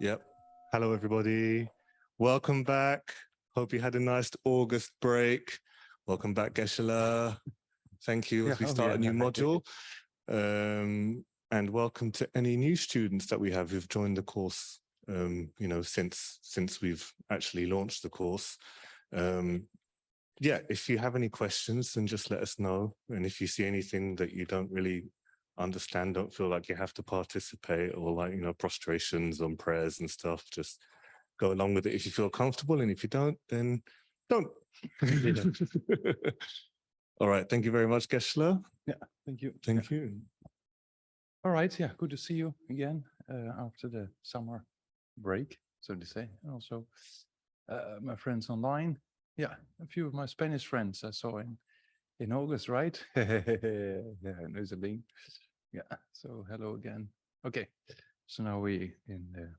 Yep. Hello, everybody. Welcome back. Hope you had a nice August break. Welcome back, Geshe. Thank you as we start a new module. And welcome to any new students that we have who've joined the course, since we've actually launched the course. Yeah, if you have any questions, then just let us know. And if you see anything that you don't really understand, don't feel like you have to participate, or like, prostrations on prayers and stuff, just go along with it if you feel comfortable. And if you don't, then don't. All right. Thank you very much, Geshe. Yeah, thank you. Thank you. All right. Yeah, good to see you again after the summer break, so to say. And also, my friends online. Yeah, a few of my Spanish friends I saw in August, right? Yeah, there's a link. Yeah. So hello again. Okay. So now we in the.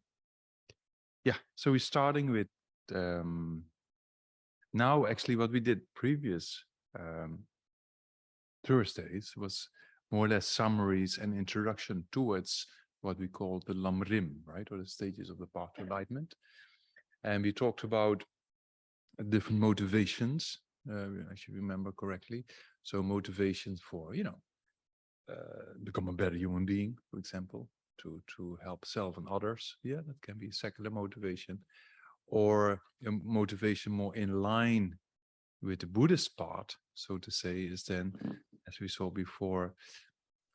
Yeah. So we're starting with now actually what we did previous Thursdays was more or less summaries and introduction towards what we call the LAM.RIM, right, or the stages of the path to enlightenment. And we talked about different motivations, I should remember correctly. So motivations for, become a better human being, for example, to help self and others. Yeah, that can be secular motivation, or a motivation more in line with the Buddhist part, so to say, is then, as we saw before,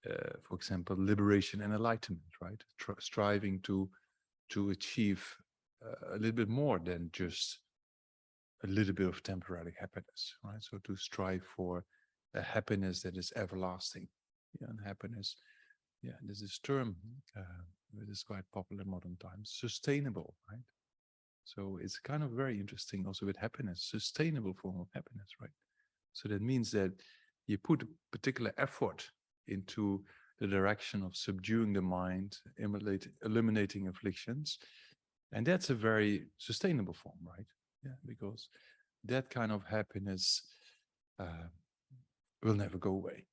for example, liberation and enlightenment, right? Striving to achieve a little bit more than just a little bit of temporary happiness, right? So to strive for a happiness that is everlasting. Yeah, and happiness, yeah, there's this term that is quite popular in modern times, sustainable, right? So it's kind of very interesting also with happiness, sustainable form of happiness, right? So that means that you put a particular effort into the direction of subduing the mind, eliminating afflictions. And that's a very sustainable form, right? Yeah, because that kind of happiness will never go away.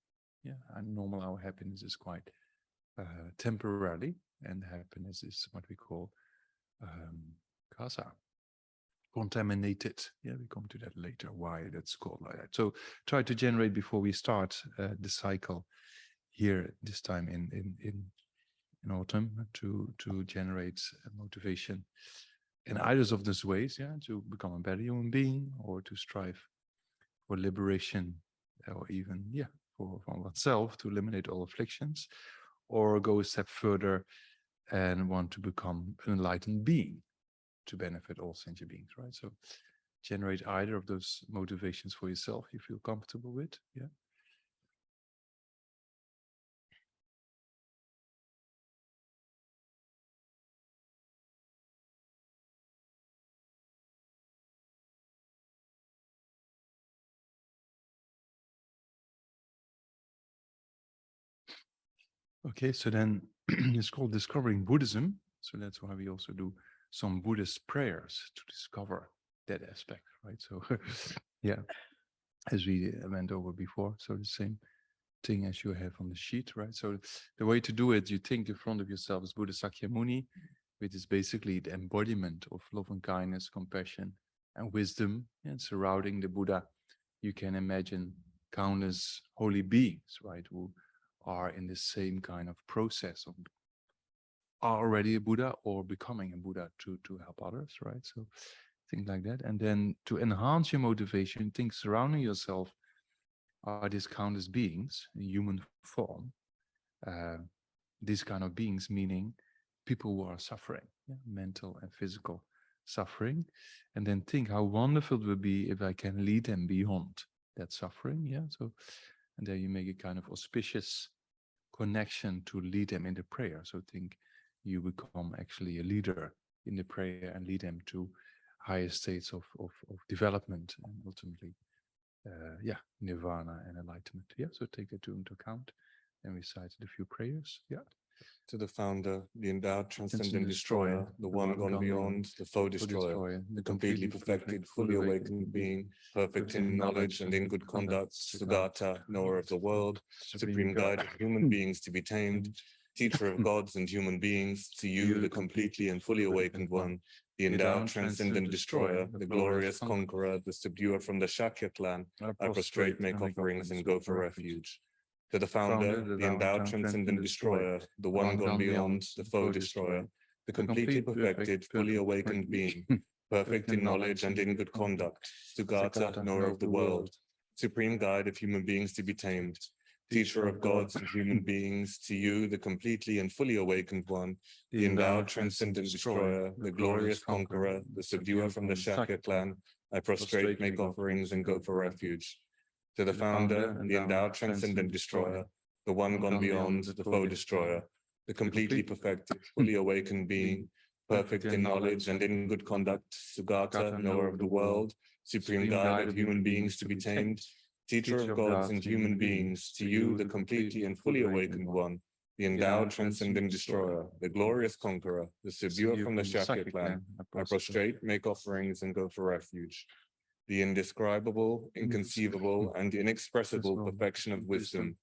Yeah, and normal our happiness is quite temporarily, and happiness is what we call kasa, contaminated. Yeah, we come to that later, why that's called like that. So try to generate before we start the cycle here this time in autumn to generate motivation in either of those ways, yeah, to become a better human being or to strive for liberation, or even, yeah, for oneself to eliminate all afflictions, or go a step further and want to become an enlightened being to benefit all sentient beings, right? So generate either of those motivations for yourself you feel comfortable with, yeah. Okay, so then it's called Discovering Buddhism. So that's why we also do some Buddhist prayers to discover that aspect, right? So, yeah, as we went over before. So the same thing as you have on the sheet, right? So the way to do it, you think in front of yourself as Buddha Sakyamuni, which is basically the embodiment of love and kindness, compassion, and wisdom. And surrounding the Buddha, you can imagine countless holy beings, right, who are in the same kind of process of already a Buddha or becoming a Buddha to help others, right? So things like that. And then to enhance your motivation, think surrounding yourself are these countless beings in human form. These kind of beings, meaning people who are suffering, yeah, mental and physical suffering. And then think how wonderful it would be if I can lead them beyond that suffering. Yeah. So, and then you make a kind of auspicious connection to lead them in the prayer. So think you become actually a leader in the prayer and lead them to higher states of development and ultimately, yeah, nirvana and enlightenment. Yeah. So take that into account and recite a few prayers. Yeah. To the founder, the endowed transcendent destroyer, the one gone beyond, the foe destroyer, the completely perfected, fully awakened being, perfect in knowledge and in good conduct, Sugata, knower of the world, supreme guide of human beings to be tamed, teacher of gods and human beings, to you, the completely and fully awakened one, the endowed, transcendent destroyer, the glorious conqueror, the subduer from the Shakya clan, I prostrate, make offerings, and go for refuge. To the founder, the endowed, transcendent destroyer, the one gone beyond, the foe destroyer, the completely perfected, fully awakened being, perfect in knowledge and in good conduct, Sugata, knower of the world, supreme guide of human beings to be tamed, teacher of gods and human beings, to you, the completely and fully awakened one, the endowed, transcendent destroyer, the glorious conqueror, the subduer from the Shakya clan, I prostrate, make offerings, and go for refuge. To the founder, the endowed, transcendent destroyer, the one gone beyond, the foe destroyer, the completely perfected, fully awakened being, perfect in knowledge and in good conduct, Sugata, knower of the world, supreme guide of human beings to be tamed, teacher of gods and human beings, to you, the completely and fully awakened one, the endowed, transcendent destroyer, the glorious conqueror, the subduer from the Shakya clan, I prostrate, make offerings, and go for refuge. The indescribable, inconceivable, and inexpressible perfection of wisdom,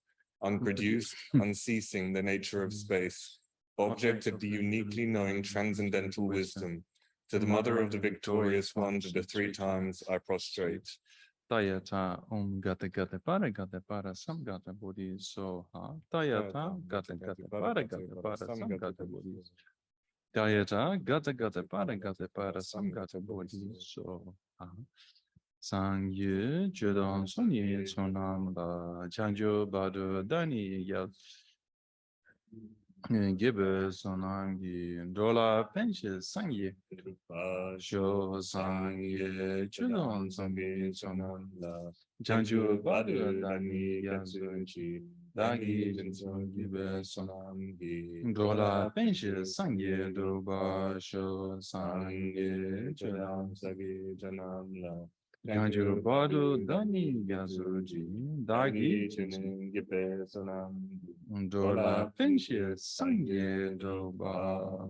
unproduced, unceasing, the nature of space, object of the uniquely knowing transcendental wisdom, to the mother of the victorious ones of the three times I prostrate. Tayata gata gata para sam gata bodhi soha. Tayata gata para sam gata bodhi. Tayata gata para sam gata bodhi soha. Sangye Jodon Sonye Sonam Chanjo Badu Dani Yat Gibbe Sonangi Dola Penche Sangye Sho Sangye Jodon Sonye Sonam Chanjo Badu Dani Yat Dagi Jinson Gibbe Sonam Dola Penche Sangye Doba Sho Sangye Jodon Sagi Janam Ganjuru Badu Dani Yazuji Dagi Chinin Gipe Sonam Dola Penshia Sangye Doba.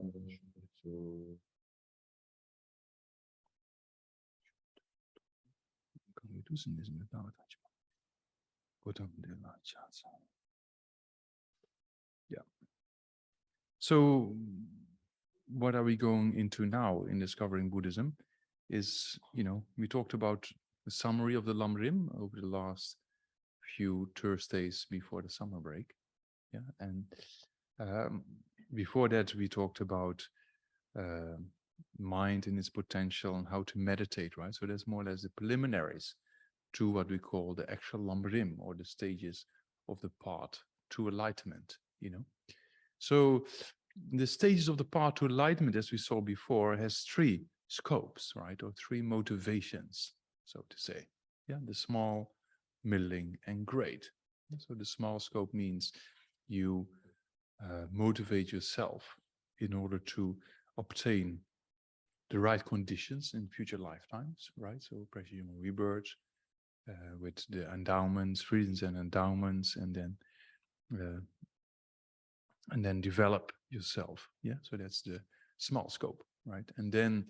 Yeah. So what are we going into now in discovering Buddhism? Is, we talked about the summary of the LAM.RIM over the last few Thursdays before the summer break. Yeah, and before that, we talked about mind and its potential and how to meditate, right? So that's more or less the preliminaries to what we call the actual LAM.RIM, or the stages of the path to enlightenment, So the stages of the path to enlightenment, as we saw before, has three scopes, right? Or three motivations, so to say. Yeah, the small, middling, and great. So the small scope means you motivate yourself in order to obtain the right conditions in future lifetimes, right? So precious rebirth with the endowments, freedoms and endowments, and then develop yourself. Yeah, so that's the small scope, right? And then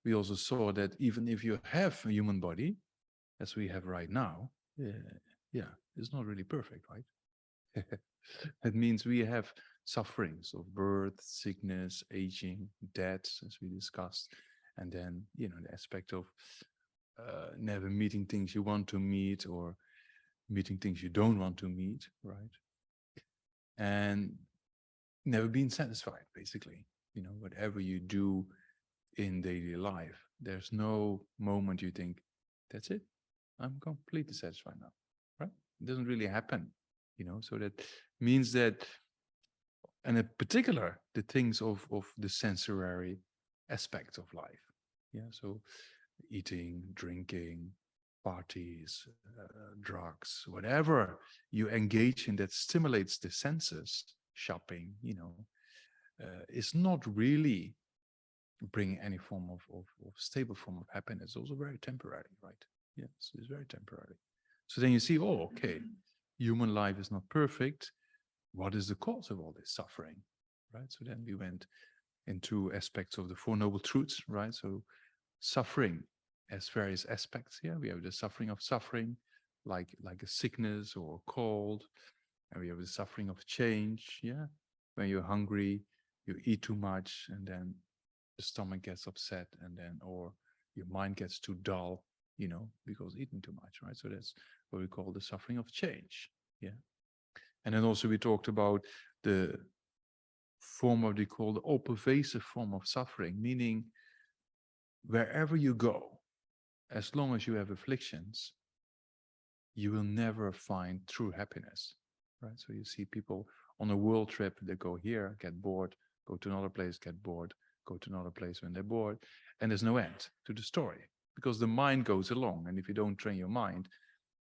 we also saw that even if you have a human body, as we have right now, it's not really perfect, right? It means we have sufferings of birth, sickness, aging, death, as we discussed, and then the aspect of never meeting things you want to meet, or meeting things you don't want to meet, right? And never being satisfied, basically. Whatever you do in daily life, there's no moment you think, that's it, I'm completely satisfied now, right? It doesn't really happen, so that means that, and in particular, the things of the sensory aspects of life. Yeah, so eating, drinking, parties, drugs, whatever you engage in that stimulates the senses, shopping, is not really bringing any form of stable form of happiness. Also very temporary, right? Yes, it's very temporary. So then you see, okay, human life is not perfect. What is the cause of all this suffering, right? So then we went into aspects of the Four Noble Truths, right? So suffering has various aspects here. We have the suffering of suffering, like a sickness or a cold, and we have the suffering of change, yeah, when you're hungry, you eat too much, and then the stomach gets upset, and then, or your mind gets too dull, you know, because eating too much, right? So that's what we call the suffering of change. Yeah. And then also we talked about the form of, we call the all pervasive form of suffering, meaning wherever you go, as long as you have afflictions, you will never find true happiness, right? So you see people on a world trip, they go here, get bored, go to another place, get bored, go to another place when they're bored, and there's no end to the story because the mind goes along. And if you don't train your mind,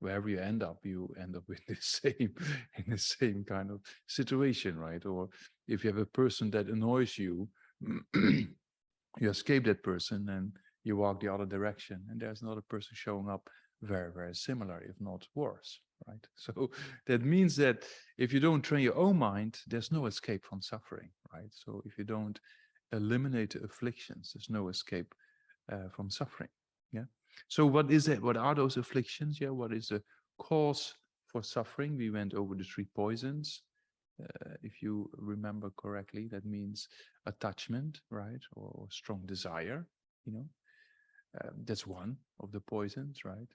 wherever you end up with the same, in the same kind of situation, right? Or if you have a person that annoys you, you escape that person and you walk the other direction, and there's another person showing up very, very similar, if not worse, right? So that means that if you don't train your own mind, there's no escape from suffering, right? So if you don't eliminate the afflictions, there's no escape from suffering. Yeah. So what is it? What are those afflictions? Yeah. What is the cause for suffering? We went over the 3 poisons. If you remember correctly, that means attachment, right? Or strong desire, you know. That's one of the poisons, right?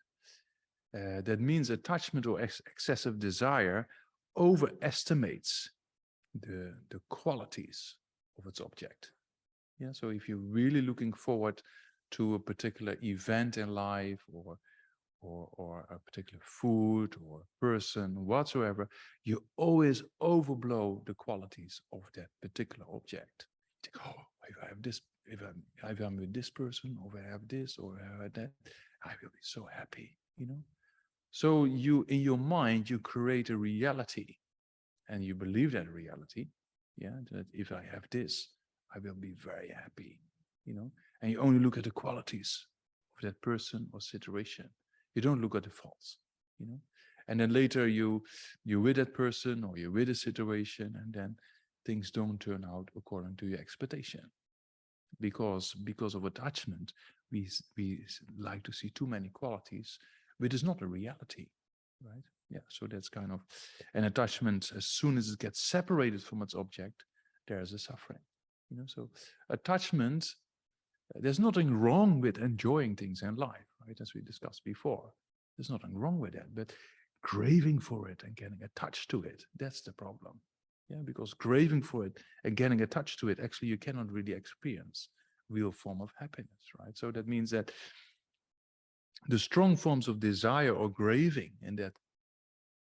That means attachment or excessive desire overestimates the qualities of its object. Yeah, so if you're really looking forward to a particular event in life, or a particular food or person whatsoever, you always overblow the qualities of that particular object. You think, oh, if I have this, if I'm with this person, or if I have this, or I have that, I will be so happy, you know. So you, in your mind, you create a reality, and you believe that reality, yeah, that if I have this, I will be very happy, you know. And you only look at the qualities of that person or situation. You don't look at the faults, you know. And then later you're with that person or you're with a situation, and then things don't turn out according to your expectation. Because of attachment, we like to see too many qualities, which is not a reality, right? Yeah, so that's kind of an attachment. As soon as it gets separated from its object, there's a suffering, you know. So attachment, there's nothing wrong with enjoying things in life, right? As we discussed before, there's nothing wrong with that, but craving for it and getting attached to it, that's the problem. Yeah, because craving for it and getting attached to it, actually you cannot really experience real form of happiness, right? So that means that the strong forms of desire or craving in that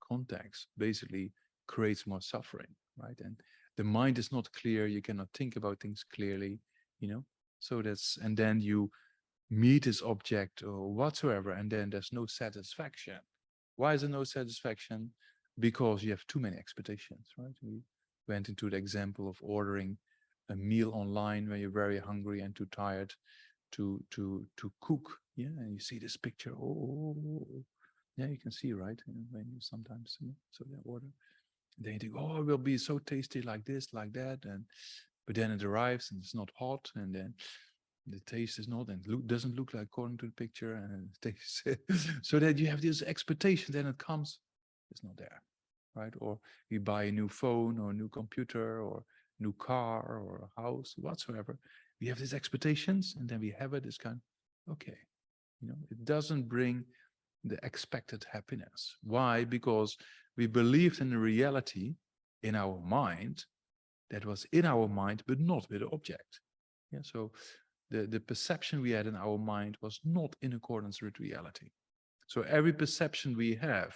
context basically creates more suffering, right? And the mind is not clear, you cannot think about things clearly, you know. So that's, and then you meet this object or whatsoever, and then there's no satisfaction. Why is there no satisfaction? Because you have too many expectations, right? We went into the example of ordering a meal online when you're very hungry and too tired to cook. Yeah, and you see this picture. Oh, yeah, you can see, right? When you sometimes, you know, so they order. Then you think, oh, it will be so tasty like this, like that, and but then it arrives and it's not hot, and then the taste is not, and doesn't look like according to the picture, and it tastes so that you have this expectation, then it comes, it's not there, right? Or you buy a new phone or a new computer or new car or a house whatsoever. We have these expectations, and then we have it, this kind, okay, you know, it doesn't bring the expected happiness. Why? Because we believed in a reality in our mind that was in our mind, but not with the object. Yeah, so the perception we had in our mind was not in accordance with reality. So every perception we have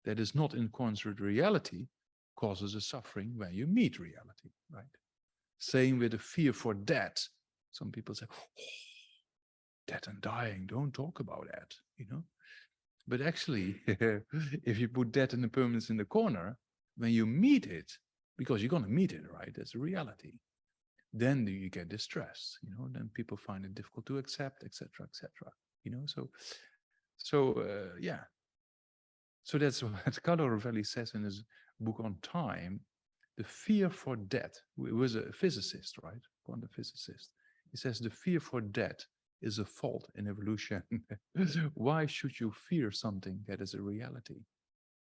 that is not in accordance with reality causes a suffering when you meet reality, right? Same with the fear for death. Some people say, oh, death and dying, don't talk about that, you know? But actually, if you put death and the permanence in the corner, when you meet it, because you're going to meet it, right? That's a reality. Then you get distressed, you know, then people find it difficult to accept, etc., you know, yeah. So that's what Carlo Rovelli says in his book on time, the fear for death. He was a physicist, right? Quantum physicist. He says the fear for death is a fault in evolution. Why should you fear something that is a reality?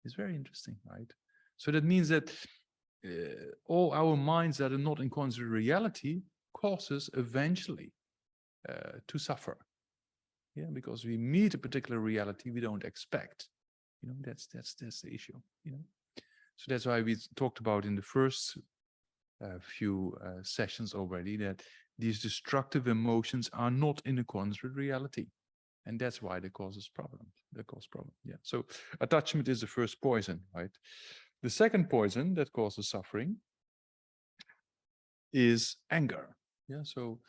It's very interesting, right? So that means that all our minds that are not in conscious reality causes eventually to suffer. Yeah, because we meet a particular reality we don't expect. You know, that's the issue. You know, so that's why we talked about in the first few sessions already that these destructive emotions are not in accordance with reality, and that's why they cause problems. They cause problems. Yeah. So attachment is the first poison, right? The second poison that causes suffering is anger. Yeah. So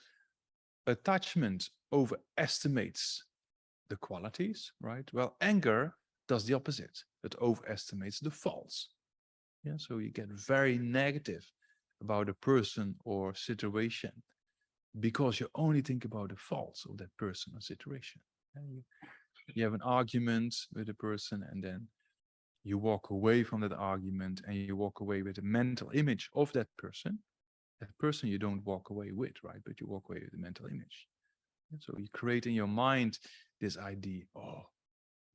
attachment overestimates the qualities, right? Well, anger does the opposite. It overestimates the faults. Yeah. So you get very negative about a person or situation because you only think about the faults of that person or situation. You have an argument with a person and then you walk away from that argument and you walk away with a mental image of that person. That person you don't walk away with, right? But you walk away with a mental image. And so you create in your mind this idea, oh,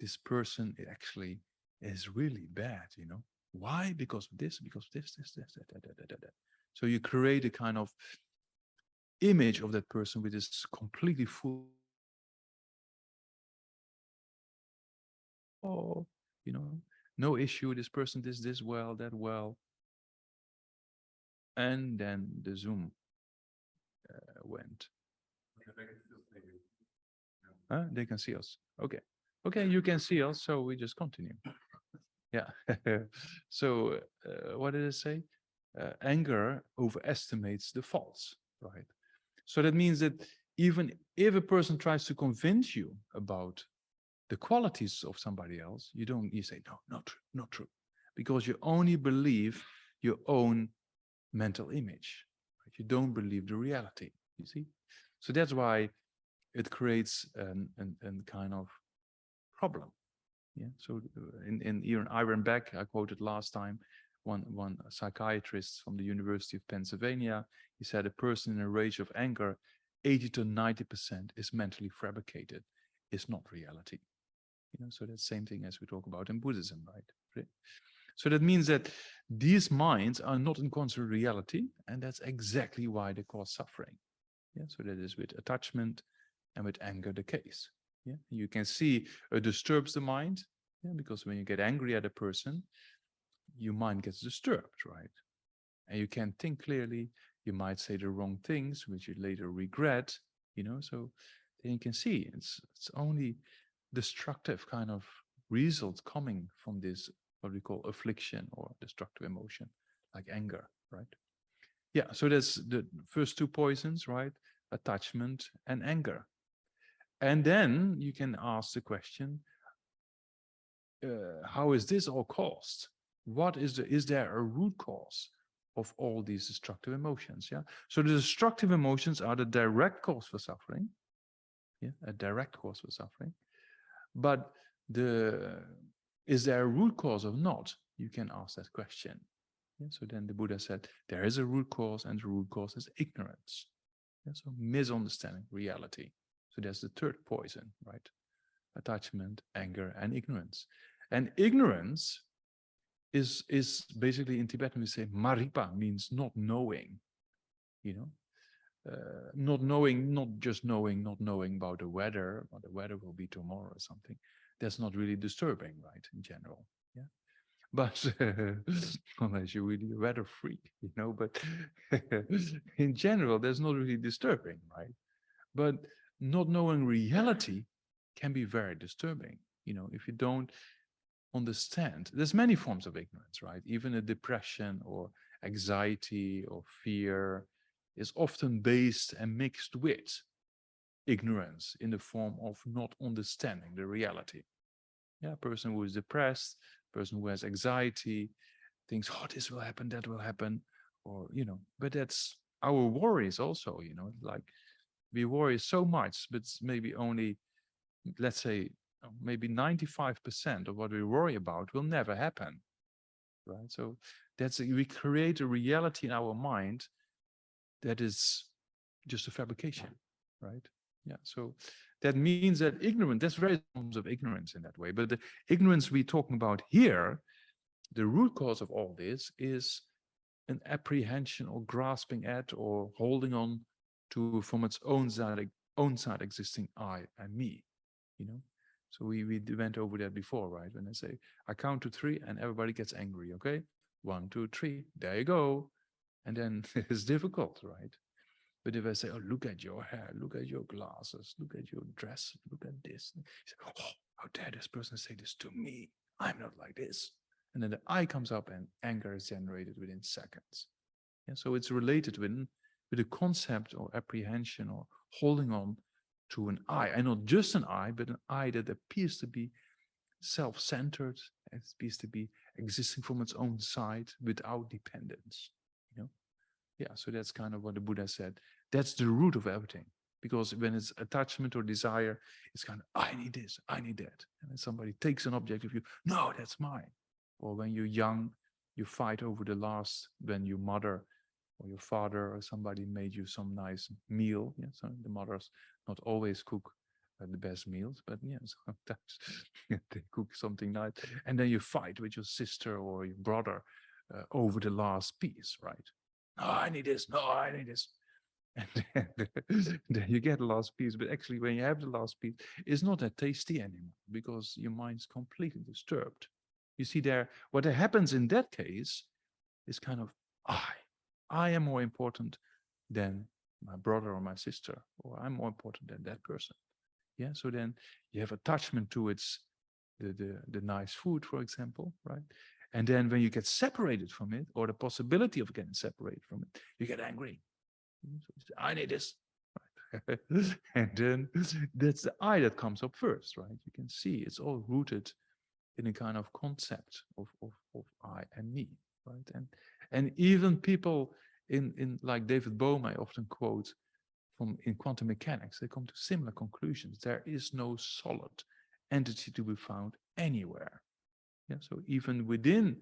this person actually is really bad, you know? Why? Because of this, that. So you create a kind of image of that person which is completely full. Oh, you know, no issue. This person does this well, that well. And then the Zoom went. Huh? They can see us. Okay. Okay, you can see us, so we just continue. Yeah. So what did it say? Anger overestimates the faults, right? So that means that even if a person tries to convince you about the qualities of somebody else, you say, no, not true. Because you only believe your own mental image. Right? You don't believe the reality, you see? So that's why it creates a kind of problem. Yeah. So in Iron Beck, I quoted last time, one psychiatrist from the University of Pennsylvania, he said a person in a rage of anger, 80 to 90% is mentally fabricated, is not reality. You know, so that's the same thing as we talk about in Buddhism, right? So that means that these minds are not in conscious reality, and that's exactly why they cause suffering. Yeah. So that is with attachment and with anger the case. Yeah. You can see it disturbs the mind. Yeah, because when you get angry at a person, your mind gets disturbed, right? And you can't think clearly. You might say the wrong things, which you later regret, you know. So then you can see it's only destructive kind of results coming from this, what we call affliction or destructive emotion, like anger, right? Yeah, so that's the first two poisons, right? Attachment and anger. And then you can ask the question, how is this all caused? Is there a root cause of all these destructive emotions? Yeah. So the destructive emotions are the direct cause for suffering. Yeah, a direct cause for suffering. But is there a root cause or not? You can ask that question. Yeah, so then the Buddha said, there is a root cause, and the root cause is ignorance. Yeah, so misunderstanding reality. So that's the third poison, right? Attachment, anger, and ignorance. And ignorance is basically, in Tibetan we say maripa, means not knowing, you know, not knowing, not just knowing, not knowing about the weather, what the weather will be tomorrow or something. That's not really disturbing, right, in general. Yeah. But unless you're really a weather freak, you know, but in general, that's not really disturbing, right? But not knowing reality can be very disturbing, you know, if you don't understand. There's many forms of ignorance, right? Even a depression or anxiety or fear is often based and mixed with ignorance in the form of not understanding the reality. Yeah, a person who is depressed, person who has anxiety, thinks, oh, this will happen, that will happen, or, you know, but that's our worries also, you know, like we worry so much, but maybe only, let's say, maybe 95% of what we worry about will never happen, right? So we create a reality in our mind that is just a fabrication, right? Yeah, so that means that there's various forms of ignorance in that way, but the ignorance we're talking about here, the root cause of all this is an apprehension or grasping at or holding on to from its own side existing I and me, you know. So we went over that before, right? When I say I count to 3 and everybody gets angry, okay? 1, 2, 3, there you go. And then it's difficult, right? But if I say, oh, look at your hair, look at your glasses, look at your dress, look at this. You say, oh, how dare this person say this to me? I'm not like this. And then the I comes up and anger is generated within seconds. Yeah, so it's related with a concept or apprehension or holding on to an I. And not just an I, but an I that appears to be self-centered, it appears to be existing from its own side without dependence. You know? Yeah, so that's kind of what the Buddha said. That's the root of everything. Because when it's attachment or desire, it's kind of, I need this, I need that. And then somebody takes an object of you, no, that's mine. Or when you're young, you fight over the last, when your mother or your father or somebody made you some nice meal. Yeah, so the mothers not always cook the best meals, but yeah, sometimes they cook something nice. And then you fight with your sister or your brother over the last piece, right? No, I need this. No, I need this. And then you get the last piece. But actually, when you have the last piece, it's not that tasty anymore because your mind's completely disturbed. You see there, what happens in that case is kind of, I am more important than my brother or my sister, or I'm more important than that person. Yeah, so then you have attachment to its the nice food, for example, right? And then when you get separated from it, or the possibility of getting separated from it, you get angry. So you say, I need this. Right? And then that's the I that comes up first, right? You can see it's all rooted in a kind of concept of I and me, right? And even people in like David Bohm, I often quote from in quantum mechanics, they come to similar conclusions. There is no solid entity to be found anywhere. Yeah, so even within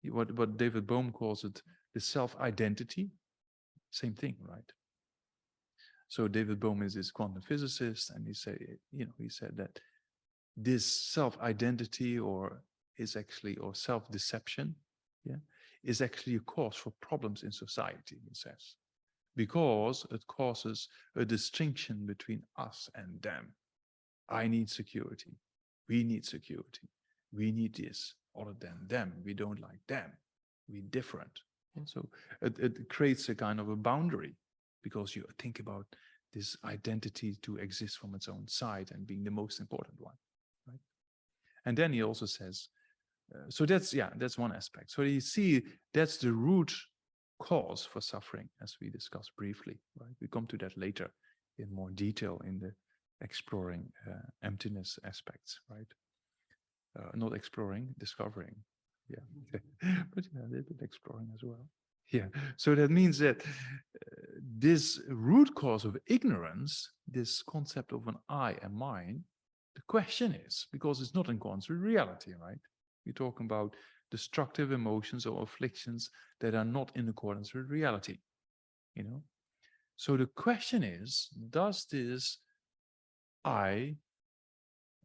what David Bohm calls it, the self-identity, same thing, right? So David Bohm is this quantum physicist, and he said that this self-identity or self-deception, yeah, is actually a cause for problems in society, he says, because it causes a distinction between us and them. I need security. We need security. We need this other than them. We don't like them. We're different. And so it creates a kind of a boundary because you think about this identity to exist from its own side and being the most important one, right? And then he also says, so that's one aspect. So you see, that's the root cause for suffering, as we discussed briefly, right? We come to that later in more detail in the exploring emptiness aspects, right? Not exploring, discovering. Yeah, but yeah, a little bit exploring as well. Yeah, so that means that this root cause of ignorance, this concept of an I and mine, the question is, because it's not in accordance with reality, right? We're talking about destructive emotions or afflictions that are not in accordance with reality, you know? So the question is, does this I,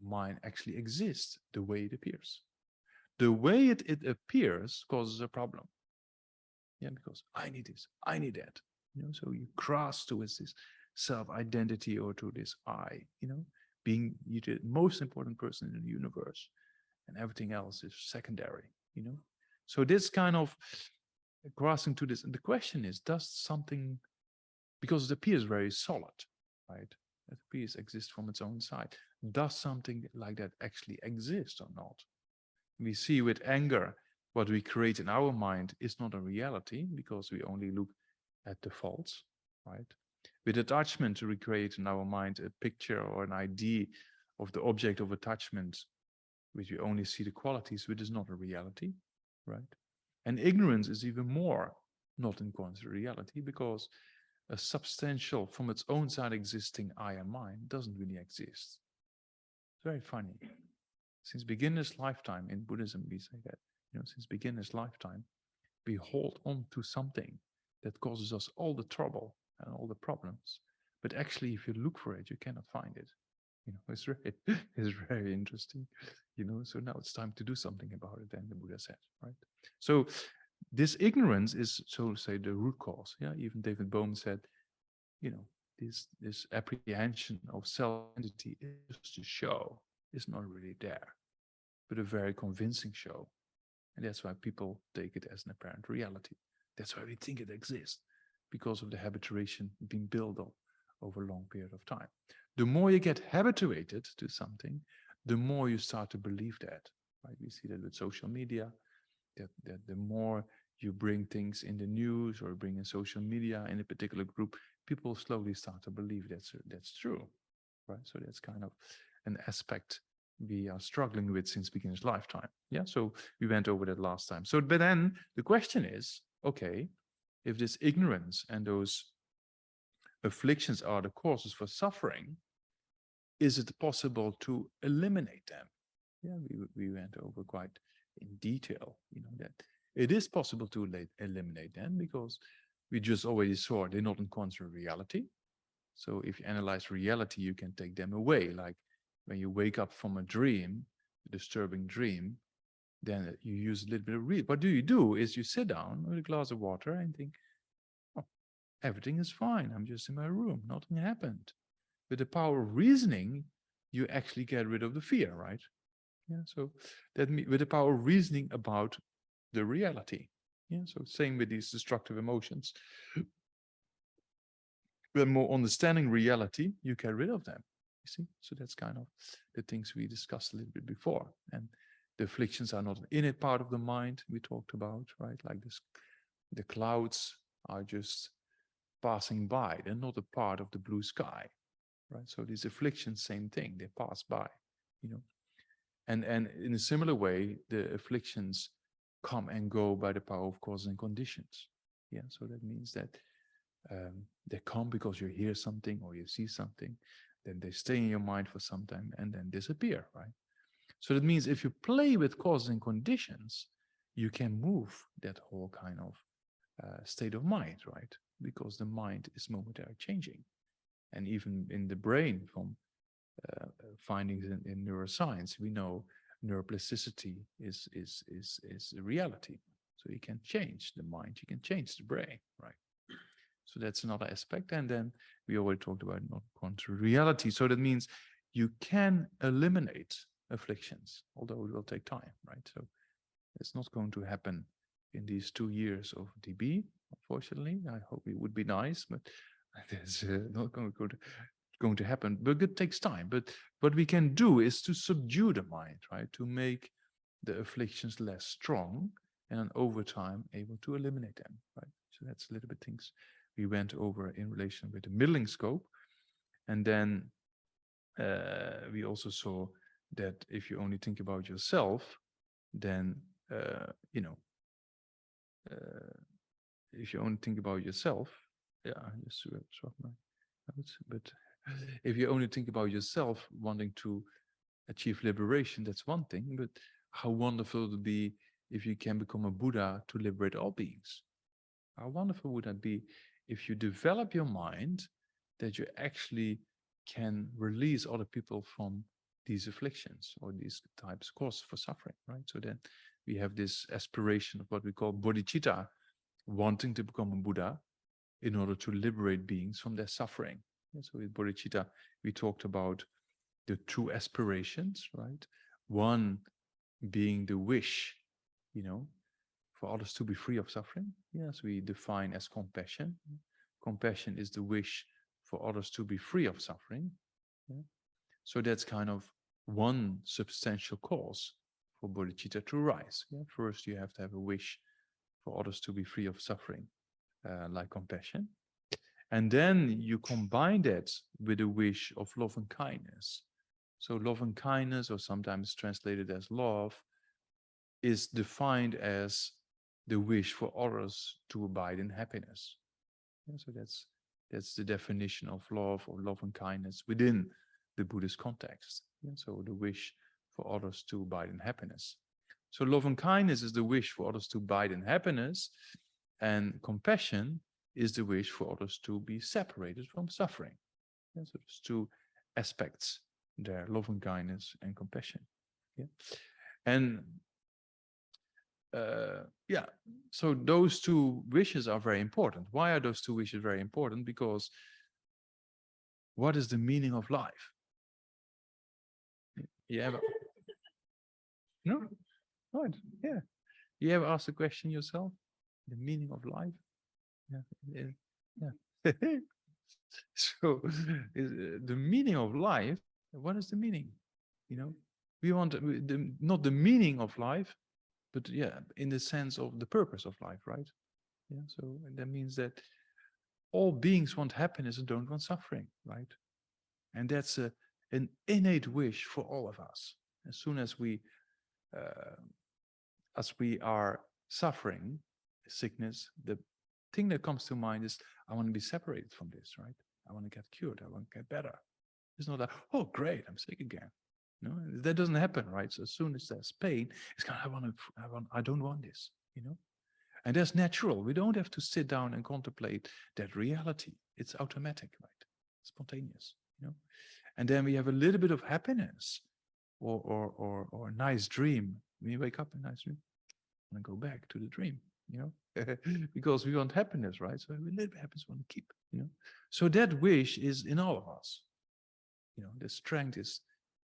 mine, actually exist the way it appears? The way it appears causes a problem. Yeah, because I need this, I need that. You know, so you grasp towards this self-identity or to this I, you know, being you the most important person in the universe, and everything else is secondary, you know. So this kind of grasping to this, and the question is, does something, because it appears very solid, right? It appears exist from its own side. Does something like that actually exist or not? We see with anger, what we create in our mind is not a reality because we only look at the faults, right? With attachment, we create in our mind a picture or an idea of the object of attachment, which we only see the qualities, which is not a reality, right? And ignorance is even more not in accordance with reality because a substantial, from its own side existing I and mine doesn't really exist. It's very funny. Since beginner's lifetime, in Buddhism, we say that, you know, since beginner's lifetime, we hold on to something that causes us all the trouble and all the problems. But actually, if you look for it, you cannot find it. You know, it's very interesting, you know, so now it's time to do something about it, then the Buddha said, right? So this ignorance is, so to say, the root cause. Yeah, even David Bohm said, you know, this apprehension of self-identity is just a show. It's not really there, but a very convincing show. And that's why people take it as an apparent reality. That's why we think it exists, because of the habituation being built up over a long period of time. The more you get habituated to something, the more you start to believe that. Right? We see that with social media, that the more you bring things in the news or bring in social media in a particular group, people slowly start to believe that's true. Right? So that's kind of an aspect we are struggling with since beginner's lifetime. Yeah, so we went over that last time. So, but then the question is, okay, if this ignorance and those afflictions are the causes for suffering, is it possible to eliminate them? Yeah, we went over quite in detail, you know, that it is possible to eliminate them because we just already saw they're not in contrary reality. So if you analyze reality, you can take them away. Like when you wake up from a dream, a disturbing dream, then you use a little bit of reason. What do is you sit down with a glass of water and think, oh, everything is fine. I'm just in my room. Nothing happened. With the power of reasoning, you actually get rid of the fear, right? Yeah. So that with the power of reasoning about the reality. Yeah. So same with these destructive emotions. When more understanding reality, you get rid of them. You see? So that's kind of the things we discussed a little bit before. And the afflictions are not an innate part of the mind we talked about, right? Like this, the clouds are just passing by. They're not a part of the blue sky, right? So these afflictions, same thing. They pass by, you know. And in a similar way, the afflictions come and go by the power of causes and conditions. Yeah. So that means that they come because you hear something or you see something, then they stay in your mind for some time and then disappear, right? So that means if you play with causes and conditions, you can move that whole kind of state of mind, right? Because the mind is momentarily changing. And even in the brain, from findings in neuroscience, we know neuroplasticity is a reality. So you can change the mind, you can change the brain, right? So that's another aspect. And then we already talked about not contrary reality. So that means you can eliminate afflictions, although it will take time, right? So it's not going to happen in these 2 years of DB, unfortunately. I hope it would be nice, but it's not going to happen. But it takes time. But what we can do is to subdue the mind, right? To make the afflictions less strong and then over time able to eliminate them, right? So that's a little bit things we went over in relation with the middling scope. And then we also saw that if you only think about yourself, then, you know, if you only think about yourself, yeah, I just swap my notes, but if you only think about yourself wanting to achieve liberation, that's one thing, but how wonderful it would be if you can become a Buddha to liberate all beings. How wonderful would that be if you develop your mind that you actually can release other people from these afflictions or these types of causes for suffering, right? So then we have this aspiration of what we call bodhicitta, wanting to become a Buddha in order to liberate beings from their suffering. And so with bodhicitta, we talked about the two aspirations, right? One being the wish, you know, for others to be free of suffering. Yes, we define as compassion. Compassion is the wish for others to be free of suffering. Yeah? So that's kind of one substantial cause for bodhicitta to rise. Yeah? First, you have to have a wish for others to be free of suffering, like compassion. And then you combine that with a wish of love and kindness. So love and kindness, or sometimes translated as love, is defined as the wish for others to abide in happiness. Yeah, so that's the definition of love or love and kindness within the Buddhist context. Yeah, so the wish for others to abide in happiness. So love and kindness is the wish for others to abide in happiness, and compassion is the wish for others to be separated from suffering. Yeah, so there's two aspects there: love and kindness and compassion. Yeah, and yeah, So those two wishes are very important. Why are those two wishes very important? Because what is the meaning of life? You ever? No? Right. Yeah. You ever ask the question yourself? The meaning of life? Yeah. Yeah. So the meaning of life, what is the meaning? You know, we want not the meaning of life, but yeah, in the sense of the purpose of life, right? Yeah. So that means that all beings want happiness and don't want suffering, right? And that's an innate wish for all of us. As soon as we are suffering sickness, the thing that comes to mind is, I want to be separated from this, right? I want to get cured. I want to get better. It's not like, oh, great, I'm sick again. No, that doesn't happen, right? So as soon as there's pain, it's kind of, I don't want this, you know? And that's natural. We don't have to sit down and contemplate that reality. It's automatic, right? Spontaneous, you know? And then we have a little bit of happiness or a nice dream. When you wake up in a nice dream, and go back to the dream, you know, because we want happiness, right? So a little bit of happiness we want to keep, you know. So that wish is in all of us. You know, the strength is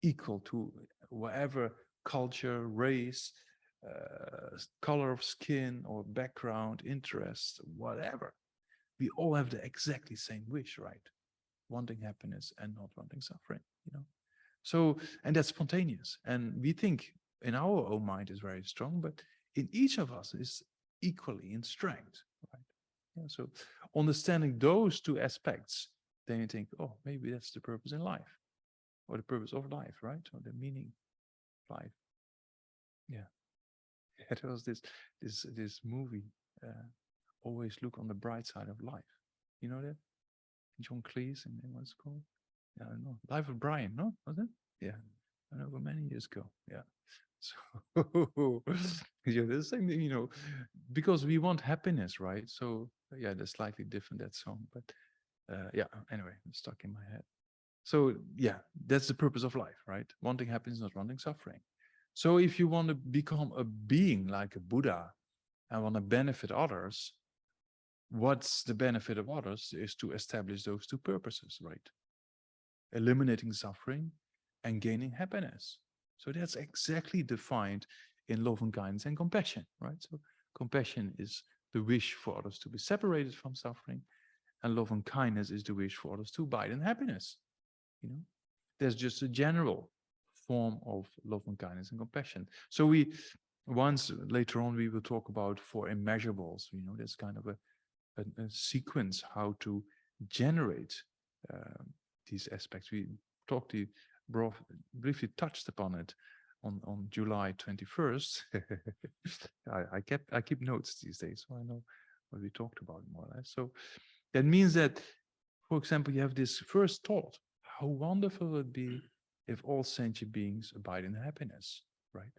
equal to whatever culture, race, color of skin or background, interest, whatever. We all have the exactly same wish, right? Wanting happiness and not wanting suffering, you know. So, and that's spontaneous. And we think in our own mind is very strong, but in each of us is equally in strength, right? Yeah, so understanding those two aspects, then you think, oh, maybe that's the purpose in life, or the purpose of life, right? Or the meaning of life. Yeah. It was this movie, Always Look on the Bright Side of Life. You know that? John Cleese, and what's it called? Yeah, I don't know. Life of Brian, no? Was it? Yeah. I know, but many years ago. Yeah. So yeah, the same thing, you know, because we want happiness, right? So yeah, that's slightly different, that song, but yeah, anyway, it's stuck in my head. So yeah, that's the purpose of life, right? Wanting happiness, not wanting suffering. So if you want to become a being like a Buddha and want to benefit others, what's the benefit of others is to establish those two purposes, right? Eliminating suffering and gaining happiness. So that's exactly defined in love and kindness and compassion, right? So compassion is the wish for others to be separated from suffering, and love and kindness is the wish for others to abide in happiness. You know, there's just a general form of love and kindness and compassion. So we once later on we will talk about four immeasurables. You know, that's kind of a sequence how to generate these aspects. We talked briefly touched upon it on July 21st. I keep notes these days, so I know what we talked about more or less. So that means that, for example, you have this first thought: how wonderful it would be if all sentient beings abide in happiness, right?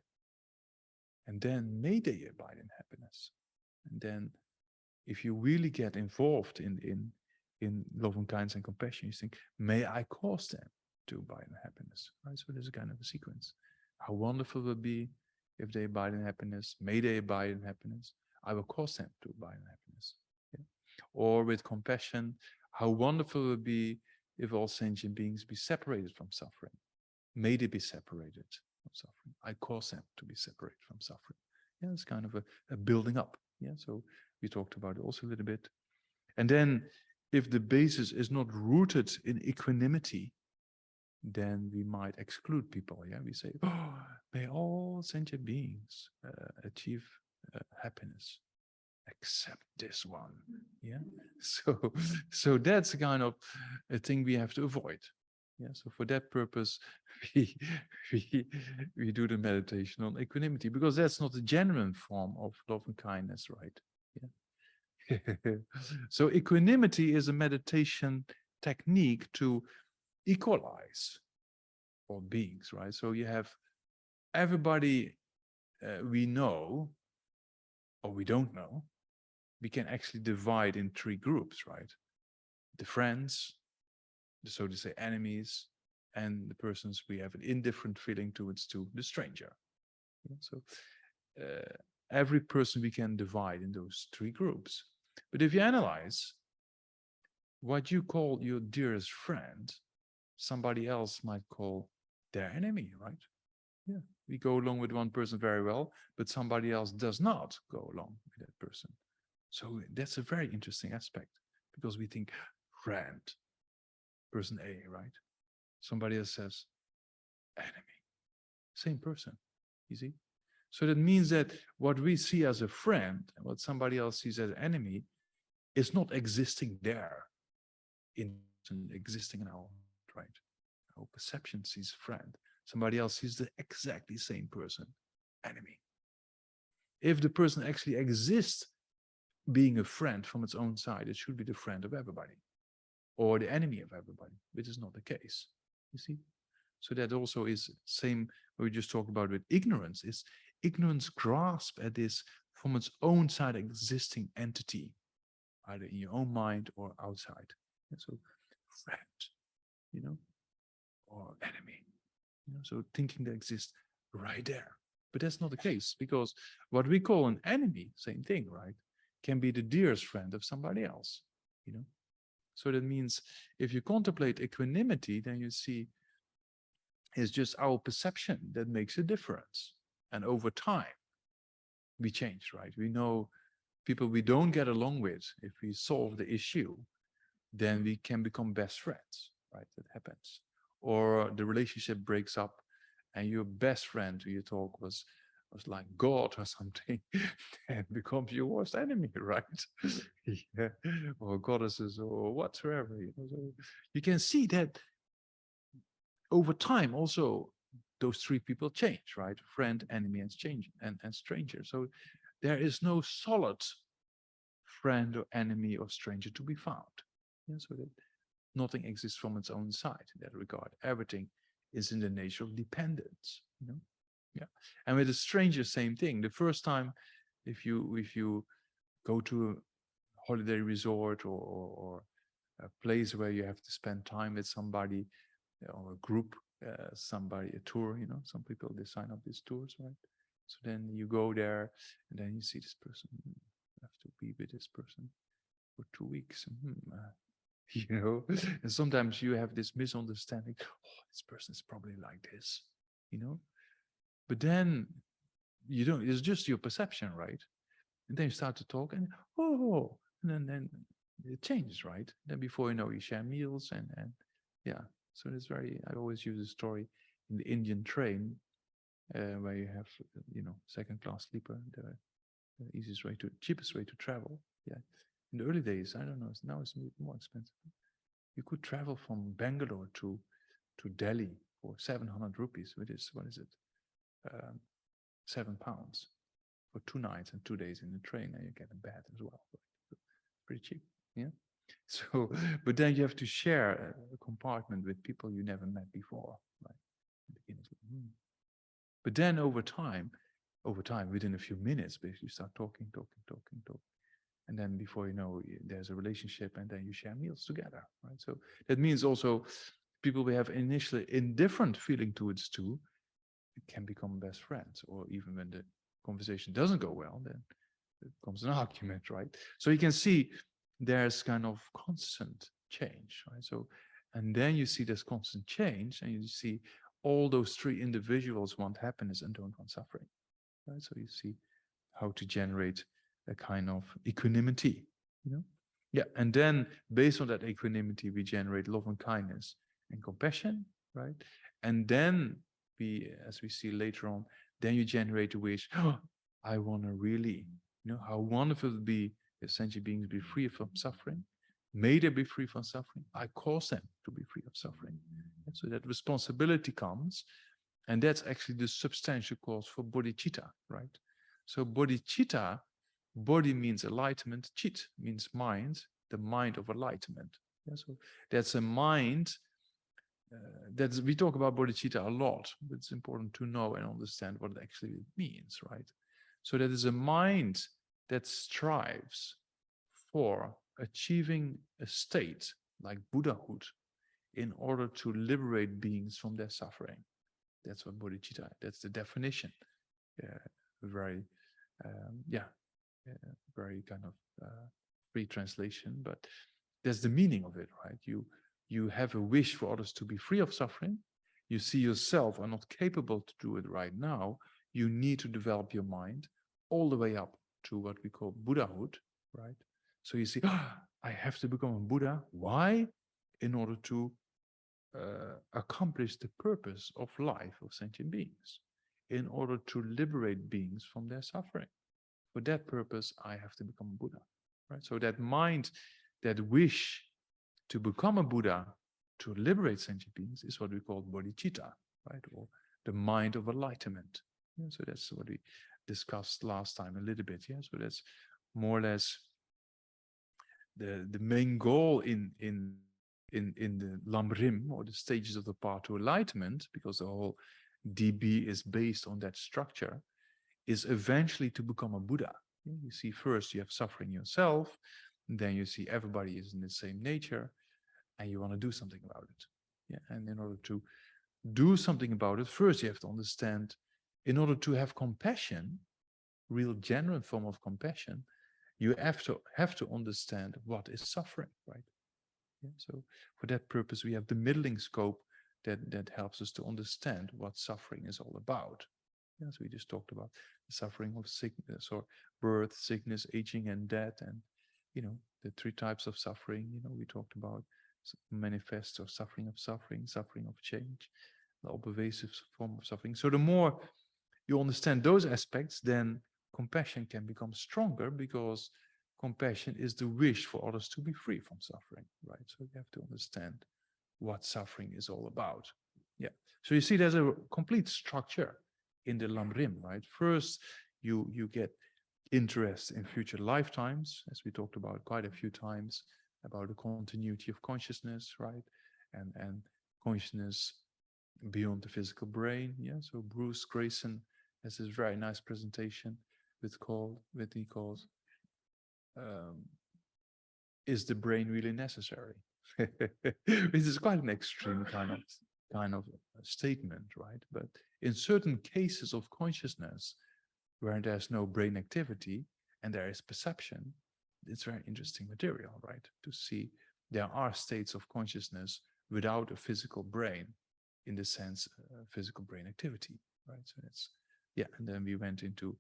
And then may they abide in happiness. And then if you really get involved in love and kindness and compassion, you think, may I cause them to abide in happiness, right? So there's a kind of a sequence. How wonderful it would be if they abide in happiness. May they abide in happiness. I will cause them to abide in happiness. Yeah. Or with compassion, how wonderful it would be if all sentient beings be separated from suffering. May they be separated from suffering. I cause them to be separated from suffering. Yeah, it's kind of a building up. Yeah, so we talked about it also a little bit. And then if the basis is not rooted in equanimity, then we might exclude people. Yeah, we say, oh, may all sentient beings achieve happiness, except this one. Yeah, so that's kind of a thing we have to avoid. Yeah, so for that purpose, we we do the meditation on equanimity, because that's not a genuine form of love and kindness, right? Yeah. So equanimity is a meditation technique to equalize all beings, right? So you have everybody we know or we don't know. We can actually divide in three groups, right? The friends, so to say enemies, and the persons we have an indifferent feeling towards to the stranger. Yeah, so every person we can divide in those three groups. But if you analyze what you call your dearest friend, somebody else might call their enemy, right? Yeah, we go along with one person very well, but somebody else does not go along with that person. So that's a very interesting aspect, because we think friend, person A, right? Somebody else says enemy, same person, you see? So that means that what we see as a friend and what somebody else sees as an enemy is not existing there, existing in our, right? Our perception sees friend. Somebody else sees the exactly same person, enemy. If the person actually exists being a friend from its own side, it should be the friend of everybody or the enemy of everybody, which is not the case, you see? So that also is same what we just talked about with ignorance, is ignorance grasp at this from its own side existing entity, either in your own mind or outside. And so friend, or enemy, so thinking that exists right there. But that's not the case, because what we call an enemy, same thing, right, can be the dearest friend of somebody else, So that means if you contemplate equanimity, then you see it's just our perception that makes a difference. And over time, we change, right? We know people we don't get along with, if we solve the issue, then we can become best friends, right? That happens. Or the relationship breaks up and your best friend who you talk was like God or something, and becomes your worst enemy, right? Yeah. Or goddesses or whatsoever. So you can see that over time also those three people change, right? Friend, enemy, and stranger. So there is no solid friend or enemy or stranger to be found. Yeah, so that nothing exists from its own side in that regard. Everything is in the nature of dependence, Yeah. And with a stranger, same thing. The first time, if you go to a holiday resort or a place where you have to spend time with somebody or a group, somebody, a tour, some people, they sign up these tours, right? So then you go there and then you see this person, you have to be with this person for 2 weeks. And sometimes you have this misunderstanding. Oh, this person is probably like this, but then you don't, it's just your perception, right? And then you start to talk and and then it changes, right? Then before you know, you share meals and yeah. So it's I always use a story in the Indian train where you have, second class sleeper, the cheapest way to travel. Yeah. In the early days, I don't know, now it's more expensive. You could travel from Bangalore to Delhi for 700 rupees, which is, what is it? £7 for 2 nights and 2 days in the train, and you get a bed as well. Pretty cheap, yeah. So, but then you have to share a compartment with people you never met before, right? But then over time, within a few minutes, basically, you start talking. And then before you know, there's a relationship, and then you share meals together, right? So that means also people we have initially indifferent feeling towards two can become best friends, or even when the conversation doesn't go well, then it becomes an argument, right? So you can see there's kind of constant change, right? So, and then you see this constant change, and you see all those three individuals want happiness and don't want suffering, right? So you see how to generate a kind of equanimity, Yeah, and then based on that equanimity, we generate love and kindness and compassion, right? And then as we see later on, then you generate a wish, oh, I want to really, how wonderful it would be if sentient beings be free from suffering. May they be free from suffering. I cause them to be free of suffering. And so that responsibility comes, and that's actually the substantial cause for bodhicitta, right? So bodhicitta, body means enlightenment, chit means mind, the mind of enlightenment. Yeah, so that's a mind. We talk about bodhicitta a lot, but it's important to know and understand what it actually means, right? So that is a mind that strives for achieving a state like Buddhahood in order to liberate beings from their suffering. That's what bodhicitta, that's the definition. Very Yeah, very kind of free translation, but that's the meaning of it, right? You have a wish for others to be free of suffering. You see yourself are not capable to do it right now. You need to develop your mind all the way up to what we call Buddhahood, right? So you see, I have to become a Buddha. Why? In order to accomplish the purpose of life of sentient beings, in order to liberate beings from their suffering. For that purpose, I have to become a Buddha, right? So that mind, that wish to become a Buddha, to liberate sentient beings, is what we call bodhicitta, right? Or the mind of enlightenment. Yeah, so that's what we discussed last time a little bit. Yeah, so that's more or less the main goal in the LAM.RIM, or the stages of the path to enlightenment, because the whole DB is based on that structure, is eventually to become a Buddha. You see, first you have suffering yourself, then you see everybody is in the same nature, and you want to do something about it. Yeah, and in order to do something about it, first you have to understand, in order to have compassion, real genuine form of compassion, you have to understand what is suffering, right? Yeah, so for that purpose, we have the middling scope that helps us to understand what suffering is all about. Yes, we just talked about the suffering of sickness, or birth, sickness, aging, and death, and the three types of suffering. We talked about manifest or suffering, suffering of change, the all pervasive form of suffering. So the more you understand those aspects, then compassion can become stronger, because compassion is the wish for others to be free from suffering, right? So you have to understand what suffering is all about. Yeah. So you see, there's a complete structure in the LAM.RIM, right? First, you get interest in future lifetimes, as we talked about quite a few times, about the continuity of consciousness, right? And consciousness beyond the physical brain. Yeah. So Bruce Grayson has this very nice presentation he calls "Is the brain really necessary?" This is quite an extreme kind of statement, right? But in certain cases of consciousness where there's no brain activity and there is perception, it's very interesting material, right? To see there are states of consciousness without a physical brain, in the sense physical brain activity, right? So that's, yeah. And then we went into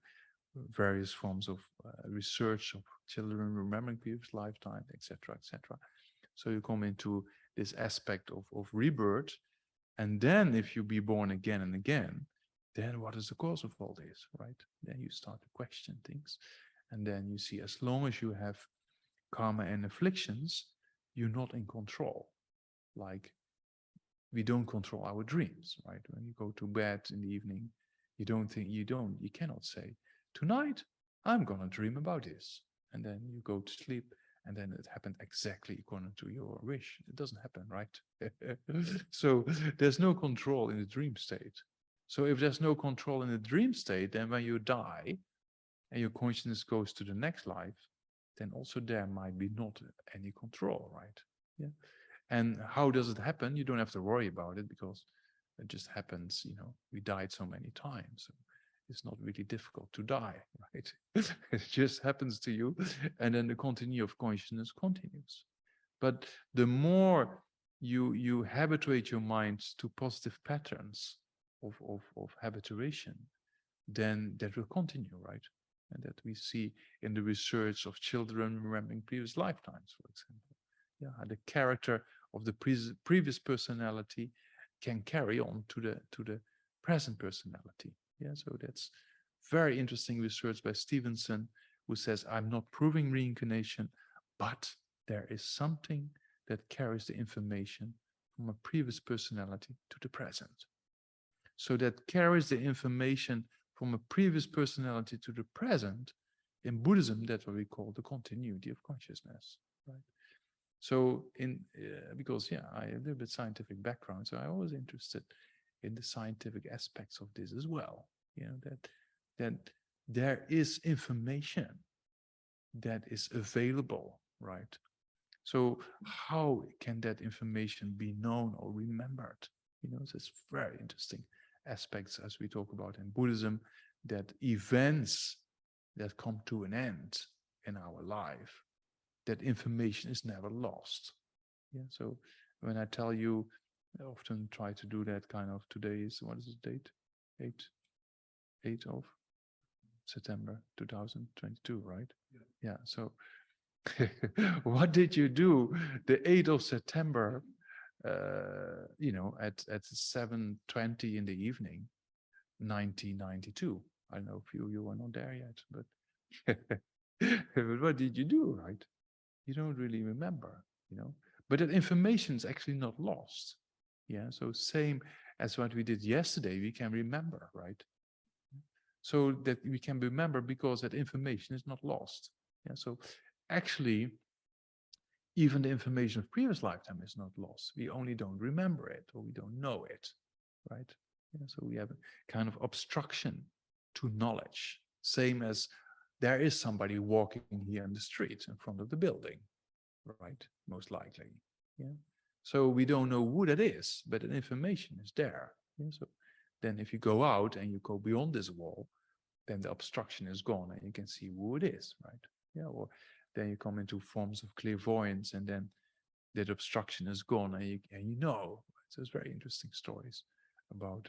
various forms of research of children remembering previous lifetime, etc., etc. So you come into this aspect of rebirth, and then if you be born again and again, then what is the cause of all this, right? Then you start to question things, and then you see, as long as you have karma and afflictions, you're not in control. Like, we don't control our dreams, right? When you go to bed in the evening, you cannot say, tonight I'm gonna dream about this, and then you go to sleep, and then it happened exactly according to your wish. It doesn't happen, right? So there's no control in the dream state. So if there's no control in the dream state, then when you die and your consciousness goes to the next life, then also there might be not any control, right? Yeah. And how does it happen? You don't have to worry about it, because it just happens. We died so many times. So it's not really difficult to die, right? It just happens to you, and then the continuity of consciousness continues. But the more you habituate your mind to positive patterns of habituation, then that will continue, right? And that we see in the research of children remembering previous lifetimes, for example. Yeah, the character of the previous personality can carry on to the present personality. Yeah, so that's very interesting research by Stevenson, who says, I'm not proving reincarnation, but there is something that carries the information from a previous personality to the present. So that carries the information from a previous personality to the present. In Buddhism, that's what we call the continuity of consciousness, right? So because I have a little bit scientific background, so I'm always interested in the scientific aspects of this as well. That there is information that is available, right? So how can that information be known or remembered? So it's very interesting aspects, as we talk about in Buddhism, that events that come to an end in our life, that information is never lost. Yeah. So when I tell you, I often try to do that kind of, today is, what is the date? 8 of September 2022, right? Yeah. So what did you do the 8th of September, at 7:20 in the evening, 1992? I don't know if you were not there yet, but but what did you do, right? You don't really remember, but that information is actually not lost. Yeah. So same as what we did yesterday, we can remember, right? So that we can remember because that information is not lost. Yeah. So actually, even the information of previous lifetime is not lost. We only don't remember it, or we don't know it, right? Yeah, so we have a kind of obstruction to knowledge. Same as there is somebody walking here in the street in front of the building, right? Most likely. Yeah. So we don't know who that is, but the information is there. Yeah? So then if you go out and you go beyond this wall, then the obstruction is gone and you can see who it is, right? Yeah. Or then you come into forms of clairvoyance, and then that obstruction is gone, and you know. So it's very interesting stories about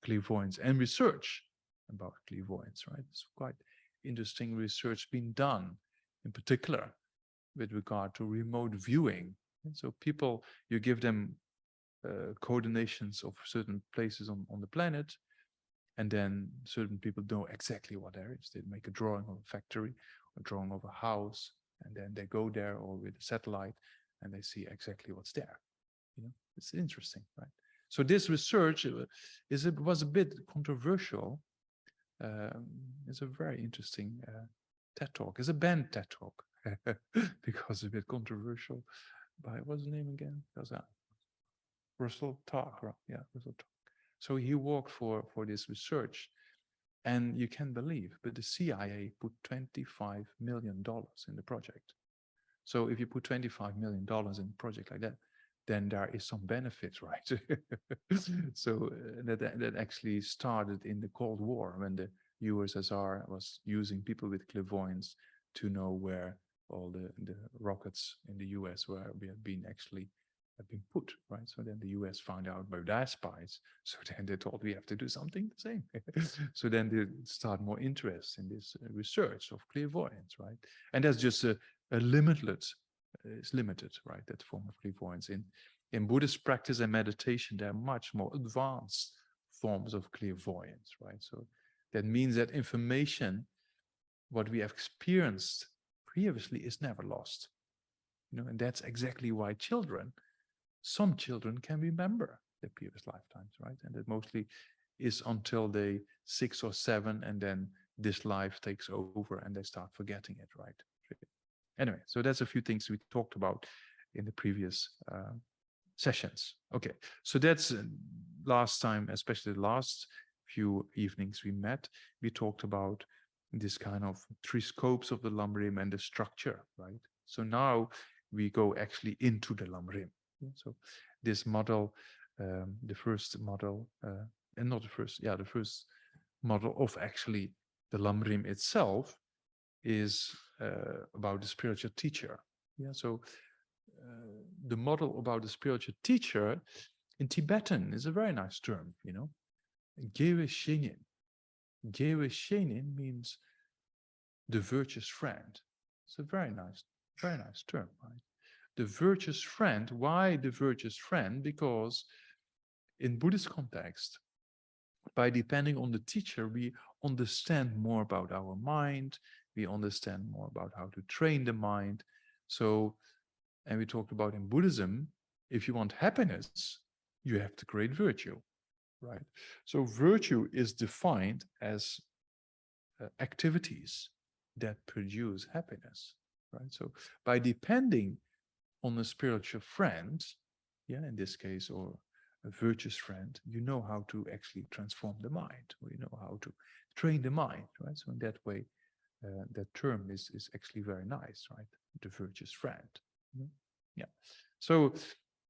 clairvoyance and research about clairvoyance, right? It's quite interesting research being done, in particular with regard to remote viewing. And so people, you give them coordinations of certain places on the planet, and then certain people know exactly what there is. They make a drawing of a factory, a drawing of a house, and then they go there, or with a satellite, and they see exactly what's there. It's interesting, right? So this research was a bit controversial. It's a very interesting TED talk. It's a banned TED talk because it's a bit controversial. By what's the name again? Russell Tark, right? Yeah, Russell Tark. So he worked for this research, and you can't believe, but the CIA put $25 million in the project. So if you put $25 million in a project like that, then there is some benefit, right? So that actually started in the Cold War, when the USSR was using people with clairvoyance to know where all the rockets in the US were been put, right? So then the US found out by their spies. So then they thought, we have to do something the same. So then they start more interest in this research of clairvoyance, right? And that's just a limitless. It's limited, right? That form of clairvoyance. In Buddhist practice and meditation, there are much more advanced forms of clairvoyance, right? So that means that information, what we have experienced previously, is never lost. And that's exactly why some children can remember their previous lifetimes, right? And that mostly is until they 6 or 7, and then this life takes over and they start forgetting it, right? Anyway, so that's a few things we talked about in the previous sessions. Okay, so that's last time, especially the last few evenings we met, we talked about this kind of 3 scopes of the LAM.RIM and the structure, right? So now we go actually into the LAM.RIM. So this model, the first model, and not the first, the first model of actually the LAM.RIM itself is about the spiritual teacher. Yeah, so the model about the spiritual teacher in Tibetan is a very nice term, Geshe. Geshe means the virtuous friend. It's a very nice term, right? The virtuous friend. Why the virtuous friend? Because in Buddhist context, by depending on the teacher, we understand more about our mind. We understand more about how to train the mind. So, and we talked about in Buddhism, if you want happiness, you have to create virtue, right? So virtue is defined as activities that produce happiness, right? So by depending on a spiritual friend, in this case, or a virtuous friend, you know how to actually transform the mind, or you know how to train the mind, right? So in that way, that term is actually very nice, right? The virtuous friend. Yeah. So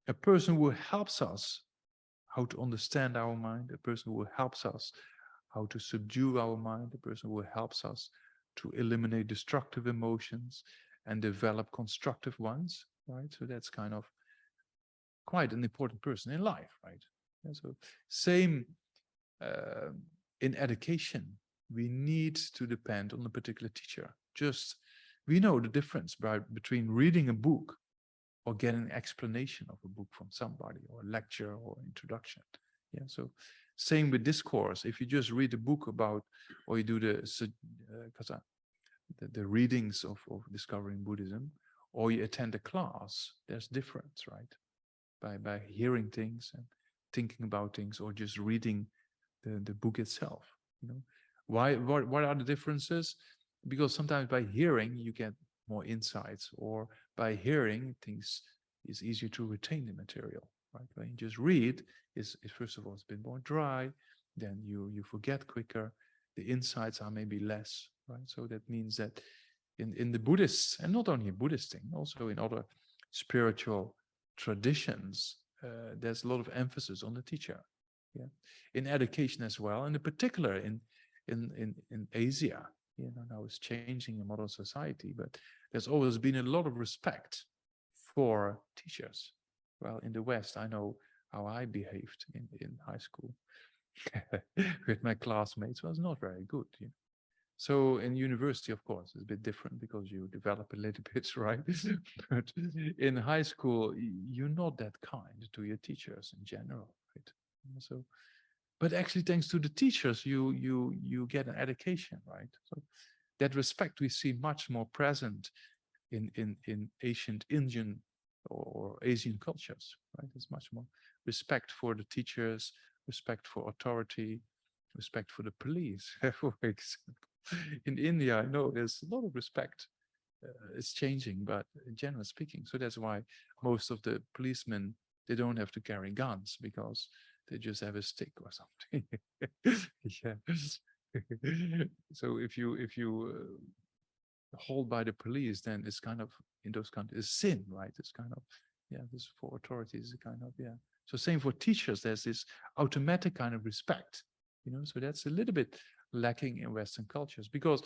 a person who helps us how to understand our mind, a person who helps us how to subdue our mind, a person who helps us to eliminate destructive emotions and develop constructive ones, right? So that's kind of quite an important person in life, right? And so same in education, we need to depend on a particular teacher. Just, we know the difference between reading a book or getting an explanation of a book from somebody, or a lecture or introduction. Yeah, so same with discourse. If you just read a book about, or you do the readings of Discovering Buddhism, or you attend a class, there's difference, right? By hearing things and thinking about things, or just reading the book itself. You know, what are the differences? Because sometimes by hearing you get more insights, or by hearing things is easier to retain the material, right? When you just read, is first of all it's a bit more dry, then you forget quicker, the insights are maybe less, right? So that means that in the Buddhist, and not only a Buddhist thing, also in other spiritual traditions, there's a lot of emphasis on the teacher. Yeah, in education as well, and in particular in Asia. You know, now it's changing in modern society, but there's always been a lot of respect for teachers. Well, in the West, I know how I behaved in high school with my classmates was not very good. You know? So in university, of course, it's a bit different because you develop a little bit, right? But in high school, you're not that kind to your teachers in general, right? So, but actually, thanks to the teachers, you get an education, right? So that respect we see much more present in ancient Indian or Asian cultures, right? There's much more respect for the teachers, respect for authority, respect for the police, for example. In India, I know there's a lot of respect. It's changing, but generally speaking, so that's why most of the policemen, they don't have to carry guns because they just have a stick or something. Yeah. So if you hold by the police, then it's kind of, in those countries, it's sin, right? It's kind of, yeah, this for authorities, kind of, yeah. So same for teachers, there's this automatic kind of respect, you know, so that's a little bit lacking in Western cultures, because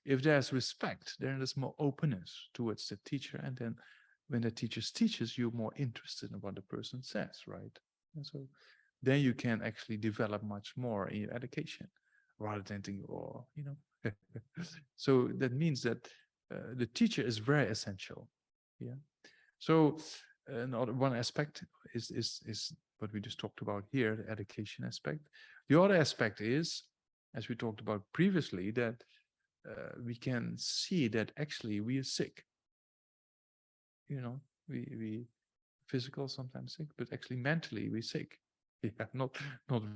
if there's respect, then there's more openness towards the teacher. And then when the teacher teaches, you're more interested in what the person says, right? And so then you can actually develop much more in your education rather than thinking, oh, you know. So that means that the teacher is very essential. Yeah. So another one aspect is what we just talked about here, the education aspect. The other aspect is, as we talked about previously, that we can see that actually we are sick. You know, we physical sometimes sick, but actually mentally we're sick. Yeah, not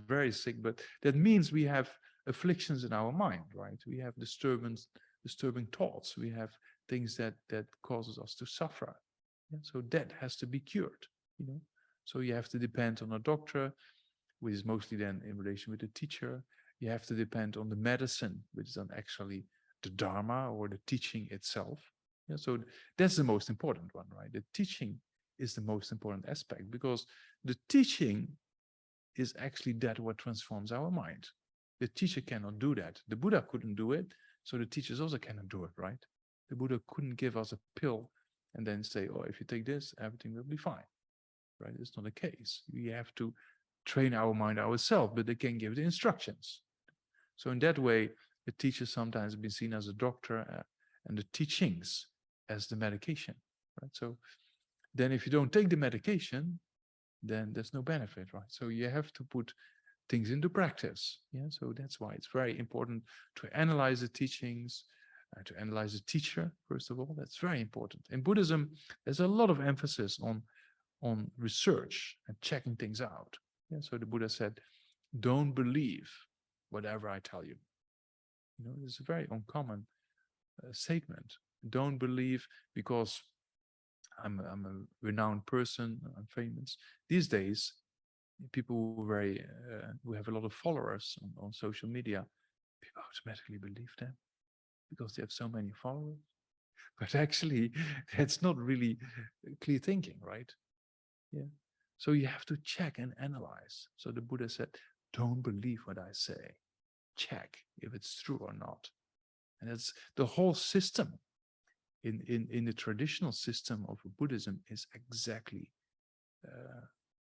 very sick, but that means we have afflictions in our mind, right? We have disturbing thoughts. We have things that causes us to suffer. Yeah? So that has to be cured, you know. So you have to depend on a doctor, which is mostly then in relation with the teacher. You have to depend on the medicine, which is then actually the Dharma or the teaching itself. Yeah, so that's the most important one, right? The teaching is the most important aspect, because the teaching is actually that what transforms our mind. The teacher cannot do that. The Buddha couldn't do it, so the teachers also cannot do it, right? The Buddha couldn't give us a pill and then say, oh, if you take this, everything will be fine, right? It's not the case. We have to train our mind ourselves, but they can give the instructions. So in that way, the teacher sometimes has been seen as a doctor and the teachings as the medication, right? So then if you don't take the medication, then there's no benefit, right? So you have to put things into practice. Yeah, so that's why it's very important to analyze the teachings, to analyze the teacher, first of all. That's very important. In Buddhism, there's a lot of emphasis on research and checking things out. Yeah, so the Buddha said, don't believe whatever I tell you. You know, it's a very uncommon statement. Don't believe because I'm a renowned person, I'm famous. These days, people who have a lot of followers on social media, people automatically believe them because they have so many followers. But actually, that's not really clear thinking, right? Yeah. So you have to check and analyze. So the Buddha said, don't believe what I say. Check if it's true or not. And that's the whole system in the traditional system of Buddhism is exactly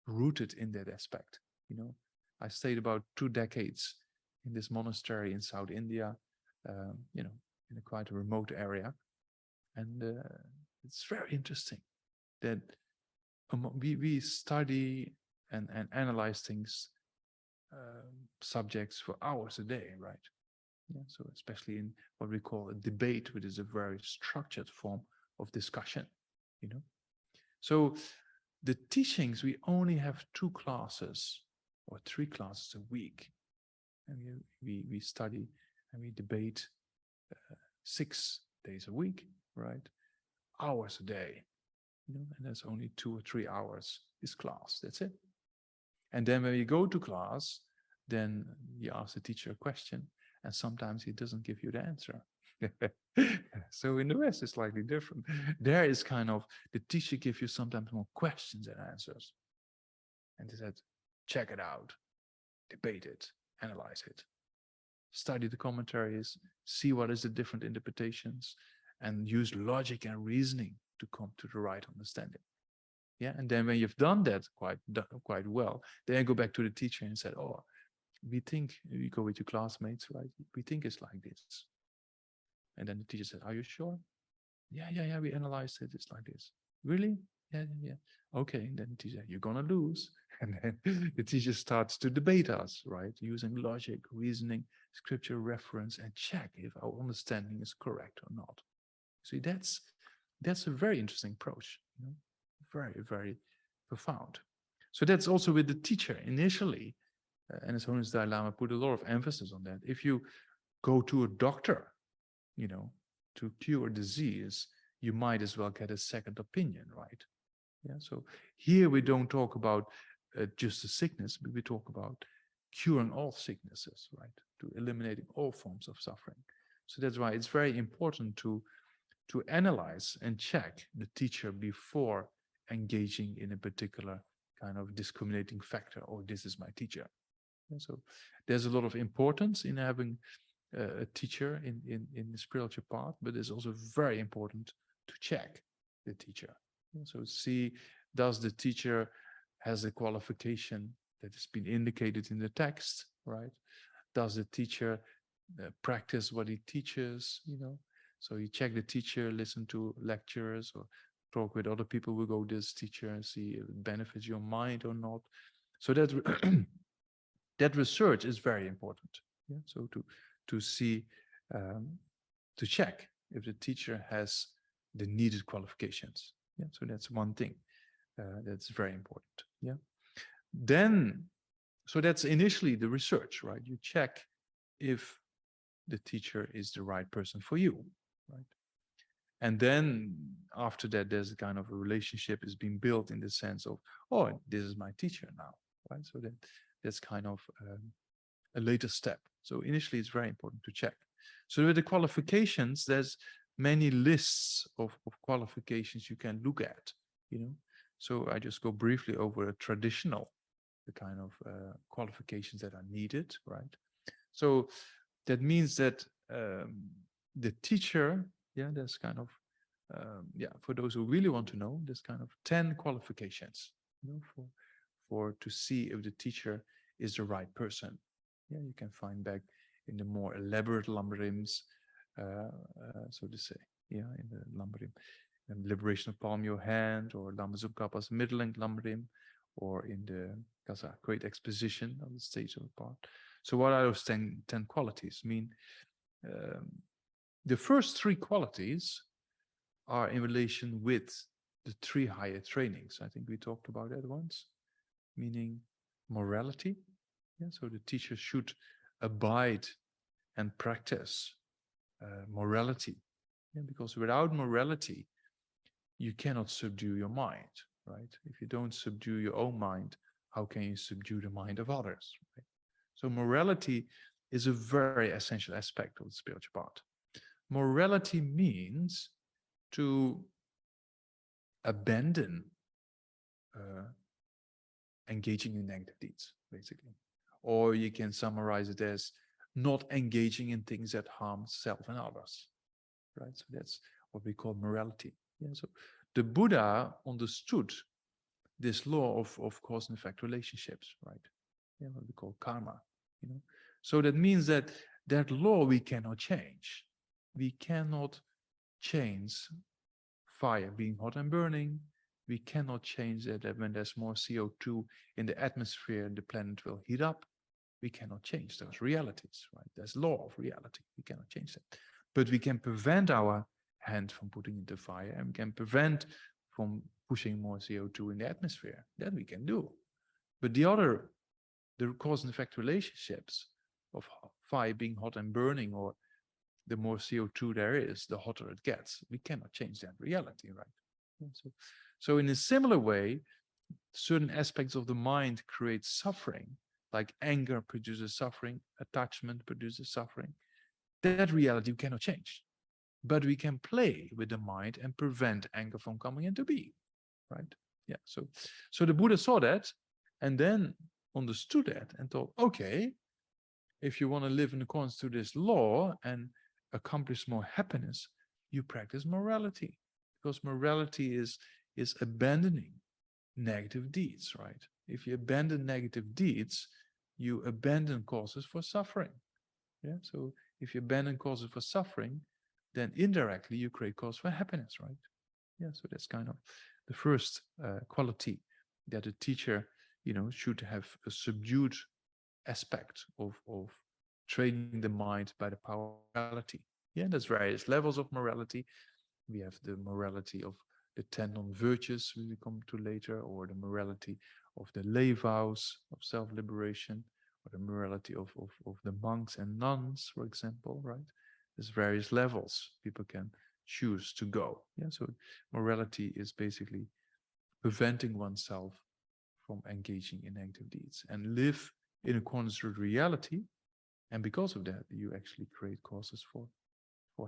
rooted in that aspect. You know, I stayed about 2 decades in this monastery in South India, you know, in a quite a remote area. And it's very interesting that we study and analyze things, subjects for hours a day, right? Yeah, so especially in what we call a debate, which is a very structured form of discussion, you know. So the teachings, we only have 2 classes or 3 classes a week. And we study and we debate 6 days a week, right? Hours a day, you know, and that's only 2 or 3 hours is class, that's it. And then when you go to class, then you ask the teacher a question, and sometimes he doesn't give you the answer. So in the West, it's slightly different. There is kind of, the teacher gives you sometimes more questions than answers. And they said, check it out, debate it, analyze it, study the commentaries, see what is the different interpretations, and use logic and reasoning to come to the right understanding. Yeah, and then when you've done that quite well, then you go back to the teacher and said, oh, we think, you go with your classmates, right? We think it's like this. And then the teacher said, are you sure? Yeah, we analyzed it, it's like this. Really? Yeah. Okay, and then the teacher, you're gonna lose. And then the teacher starts to debate us, right? Using logic, reasoning, scripture reference, and check if our understanding is correct or not. See, that's a very interesting approach, you know? Very, very profound. So that's also with the teacher initially, and His Holiness Dalai Lama put a lot of emphasis on that. If you go to a doctor, you know, to cure a disease, you might as well get a second opinion, right? Yeah. So here we don't talk about just a sickness, but we talk about curing all sicknesses, right? To eliminating all forms of suffering. So that's why it's very important to analyze and check the teacher before engaging in a particular kind of discriminating factor. Oh, this is my teacher. And so there's a lot of importance in having a teacher in the spiritual path, but it's also very important to check the teacher. And so see, does the teacher has a qualification that has been indicated in the text, right? Does the teacher practice what he teaches, you know? So you check the teacher, listen to lectures, or talk with other people who go this teacher and see if it benefits your mind or not. So that that research is very important. Yeah. So to see, to check if the teacher has the needed qualifications. Yeah. So that's one thing that's very important. Yeah. Then, so that's initially the research, right? You check if the teacher is the right person for you, right? And then after that, there's a kind of a relationship is being built in the sense of, oh, this is my teacher now, right? So that's kind of a later step. So initially, it's very important to check. So with the qualifications, there's many lists of qualifications you can look at, you know. So I just go briefly over a traditional, the kind of qualifications that are needed, right? So that means that the teacher, yeah, there's kind of, for those who really want to know, there's kind of 10 qualifications, you know, for to see if the teacher is the right person. Yeah, you can find back in the more elaborate LAM.RIMs, so to say, yeah, in the LAM.RIM, and Liberation of Palm Your Hand, or Lama Tsongkhapa's middle-length LAM.RIM, or in the Kazakh Great Exposition of the Stage of the Path. So what are those 10 qualities? I mean, the first 3 qualities are in relation with the 3 higher trainings. I think we talked about that once, meaning morality. Yeah, so the teacher should abide and practice morality. Yeah, because without morality, you cannot subdue your mind, right? If you don't subdue your own mind, how can you subdue the mind of others, right? So morality is a very essential aspect of the spiritual path. Morality means to abandon engaging in negative deeds, basically. Or you can summarize it as not engaging in things that harm self and others, right? So that's what we call morality. Yeah. So the Buddha understood this law of cause and effect relationships, right? Yeah, what we call karma, you know. So that means that that law we cannot change. We cannot change fire being hot and burning. We cannot change that when there's more CO2 in the atmosphere, the planet will heat up. We cannot change those realities, right? There's law of reality. We cannot change that. But we can prevent our hand from putting into fire, and we can prevent from pushing more CO2 in the atmosphere. That we can do. But the cause and effect relationships of fire being hot and burning, or the more CO2 there is, the hotter it gets. We cannot change that reality, right? So in a similar way, certain aspects of the mind create suffering, like anger produces suffering, attachment produces suffering. That reality we cannot change. But we can play with the mind and prevent anger from coming into being, right? Yeah. So the Buddha saw that and then understood that and thought, okay, if you want to live in accordance to this law and accomplish more happiness, you practice morality, because morality is abandoning negative deeds, right? If you abandon negative deeds, you abandon causes for suffering. Yeah. So if you abandon causes for suffering, then indirectly you create cause for happiness, right? Yeah. So that's kind of the first quality that a teacher, should have a subdued aspect of training the mind by the power of morality. Yeah, there's various levels of morality. We have the morality of the 10 non-virtues we will come to later, or the morality of the lay vows of self-liberation, or the morality of the monks and nuns, for example, right? There's various levels people can choose to go. Yeah, so morality is basically preventing oneself from engaging in negative deeds and live in accordance with reality. And because of that, you actually create causes for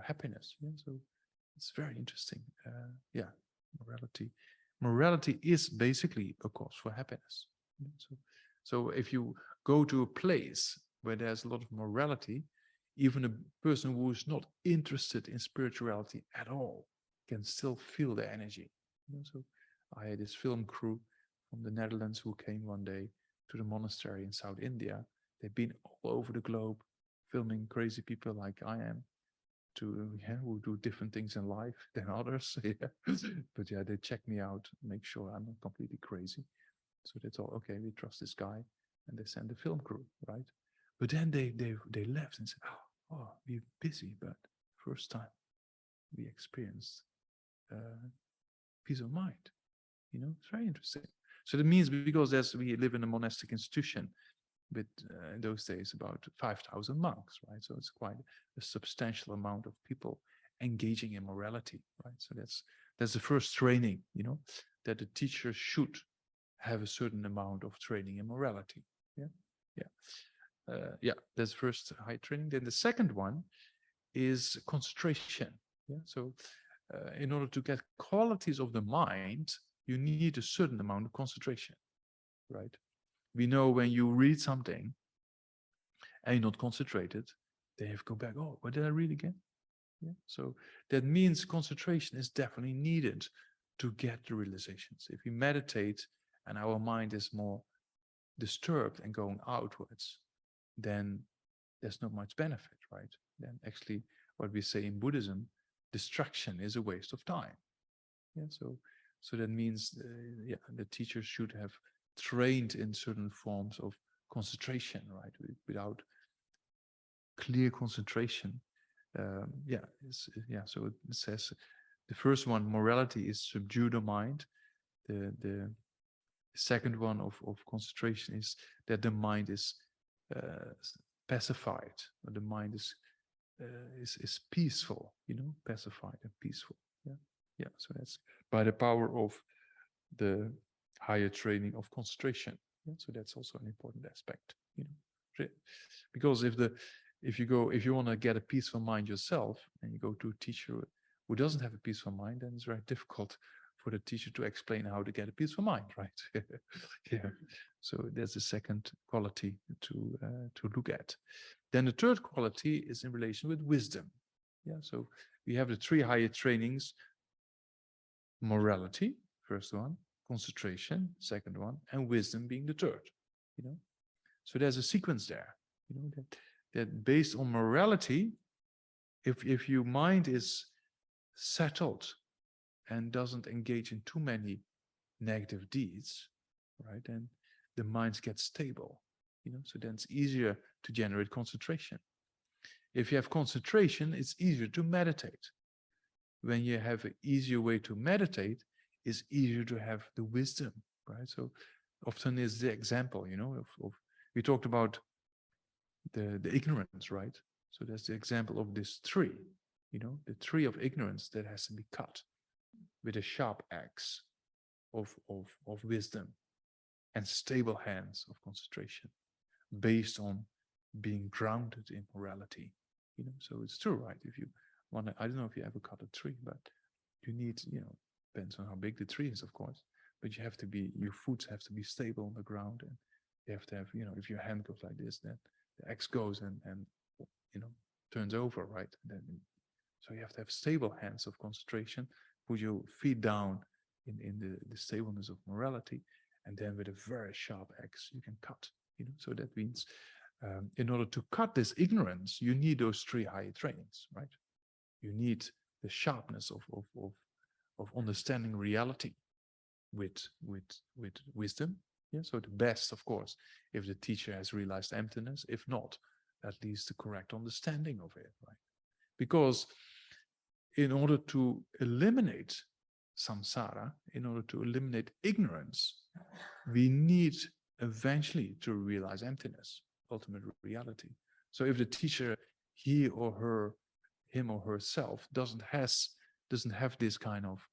happiness. Yeah, so it's very interesting. Yeah, morality is basically a cause for happiness. So if you go to a place where there's a lot of morality, even a person who is not interested in spirituality at all can still feel the energy. So I had this film crew from the Netherlands who came one day to the monastery in South India. They've been all over the globe filming crazy people like I am, who do different things in life than others. Yeah. But yeah, they check me out, make sure I'm not completely crazy. So they thought, okay, we trust this guy, and they send the film crew, right? But then they left and said, oh, we're busy, but first time we experienced peace of mind. It's very interesting. So that means, because we live in a monastic institution with in those days about 5,000 monks, right? So it's quite a substantial amount of people engaging in morality, right? So that's the first training, that the teacher should have a certain amount of training in morality. Yeah. That's first high training. Then the second one is concentration. Yeah. So in order to get qualities of the mind, you need a certain amount of concentration, right? We know when you read something and you're not concentrated, then you have to go back. Oh, what did I read again? Yeah. So that means concentration is definitely needed to get the realizations. If we meditate and our mind is more disturbed and going outwards, then there's not much benefit, right? Then actually what we say in Buddhism, distraction is a waste of time. Yeah. So that means the teacher should have trained in certain forms of concentration, right? Without clear concentration. So it says the first one, morality, is subdue the mind. The second one of concentration is that the mind is pacified, or the mind is peaceful, pacified and peaceful. Yeah. So that's by the power of the higher training of concentration. Yeah? So that's also an important aspect, because if you want to get a peaceful mind yourself and you go to a teacher who doesn't have a peaceful mind, then it's very difficult for the teacher to explain how to get a peaceful mind, right? Yeah. So there's a second quality to look at. Then the third quality is in relation with wisdom. Yeah. So we have the three higher trainings: morality, first one; concentration, second one; and wisdom being the third. You know. So there's a sequence there. You know that based on morality, if your mind is settled and doesn't engage in too many negative deeds, right, then the mind gets stable, you know, so then it's easier to generate concentration. If you have concentration, it's easier to meditate. When you have an easier way to meditate, it's easier to have the wisdom, right? So often is the example, you know, of we talked about the ignorance, right? So that's the example of this tree, you know, the tree of ignorance that has to be cut with a sharp axe of wisdom and stable hands of concentration based on being grounded in morality. You know, so it's true, right? If you want to, I don't know if you ever cut a tree, but you need, you know, depends on how big the tree is, of course, but you have to be, your foot have to be stable on the ground, and you have to have, you know, if your hand goes like this, then the axe goes and you know, turns over, right? Then, so you have to have stable hands of concentration, put your feet down in the stableness of morality, and then with a very sharp axe you can cut, you know. So that means in order to cut this ignorance, you need those three higher trainings, right? You need the sharpness of understanding reality with wisdom. Yeah. So the best, of course, if the teacher has realized emptiness. If not, at least the correct understanding of it, right? Because in order to eliminate samsara, in order to eliminate ignorance, we need eventually to realize emptiness, ultimate reality. So if the teacher, him or herself, doesn't have this kind of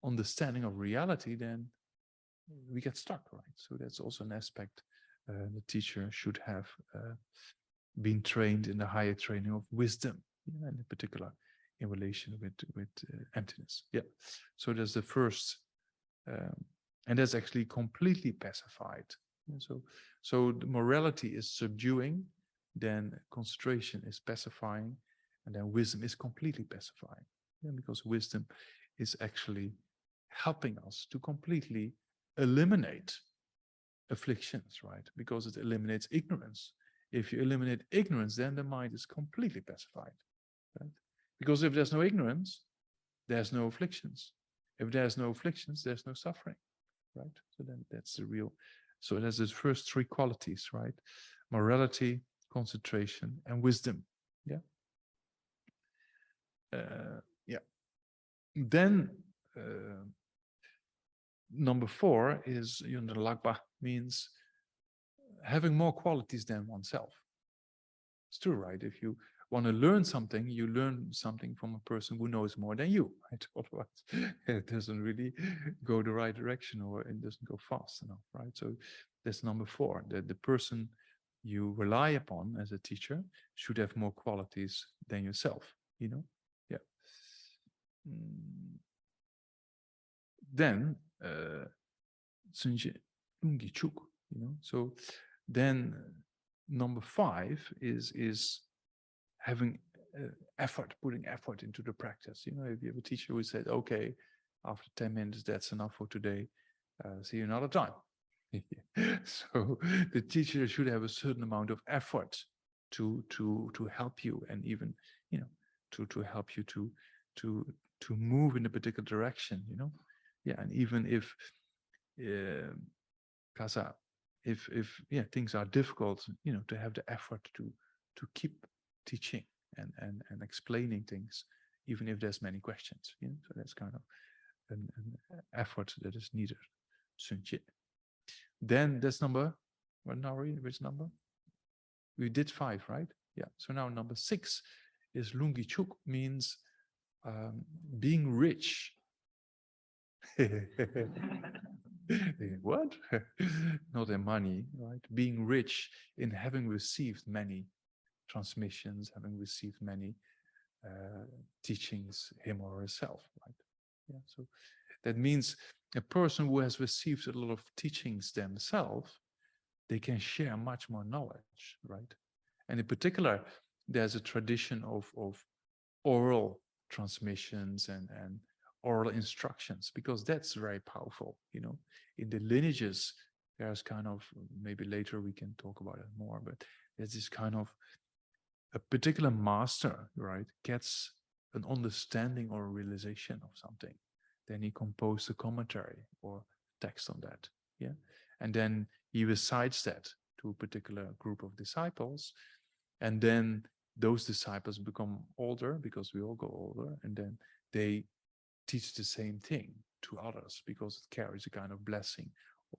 understanding of reality, then we get stuck, right? So that's also an aspect the teacher should have been trained in the higher training of wisdom, you know, in particular in relation with emptiness. Yeah. So there's the first, and that's actually completely pacified. And so the morality is subduing, then concentration is pacifying, and then wisdom is completely pacifying. Yeah, because wisdom is actually helping us to completely eliminate afflictions, right? Because it eliminates ignorance. If you eliminate ignorance, then the mind is completely pacified, right? Because if there's no ignorance, there's no afflictions. If there's no afflictions, there's no suffering, right? So then that's the real. So there's the first three qualities, right? Morality, concentration, and wisdom. Yeah. Yeah. Then number 4 is Lakba, means having more qualities than oneself. It's true, right? If you want to learn something, you learn something from a person who knows more than you, right? Otherwise, it doesn't really go the right direction, or it doesn't go fast enough, right? So that's number 4, that the person you rely upon as a teacher should have more qualities than yourself, you know? Yeah. Then, you know, so then number 5 is having effort, putting effort into the practice. You know, if you have a teacher who said, okay, after 10 minutes, that's enough for today, see you another time. So the teacher should have a certain amount of effort to help you, and even, you know, to help you to move in a particular direction, you know. Yeah. And even if if yeah, things are difficult, you know, to have the effort to keep teaching and explaining things, even if there's many questions, you know. So that's kind of an effort that is needed. Then that's number, what now, which number? We did 5, right? Yeah. So now number 6 is Lungichuk, means being rich. What? Not in money, right? Being rich in having received many transmissions, having received many teachings, him or herself, right? Yeah. So That means a person who has received a lot of teachings themselves, they can share much more knowledge, right? And in particular, there's a tradition of oral transmissions and oral instructions, because that's very powerful, you know. In the lineages, there's kind of, maybe later we can talk about it more, but there's this kind of a particular master, right, gets an understanding or a realization of something. Then he composed a commentary or text on that, yeah? And then he recites that to a particular group of disciples. And then those disciples become older, because we all go older, and then they teach the same thing to others, because it carries a kind of blessing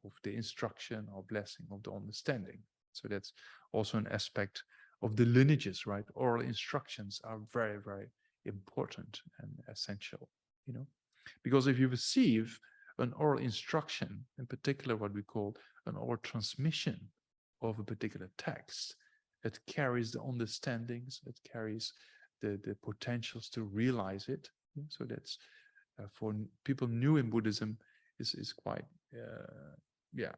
of the instruction or blessing of the understanding. So that's also an aspect of the lineages, right? Oral instructions are very, very important and essential, you know, because if you receive an oral instruction, in particular what we call an oral transmission of a particular text, it carries the understandings, it carries the potentials to realize it. So that's for people new in Buddhism is quite, yeah,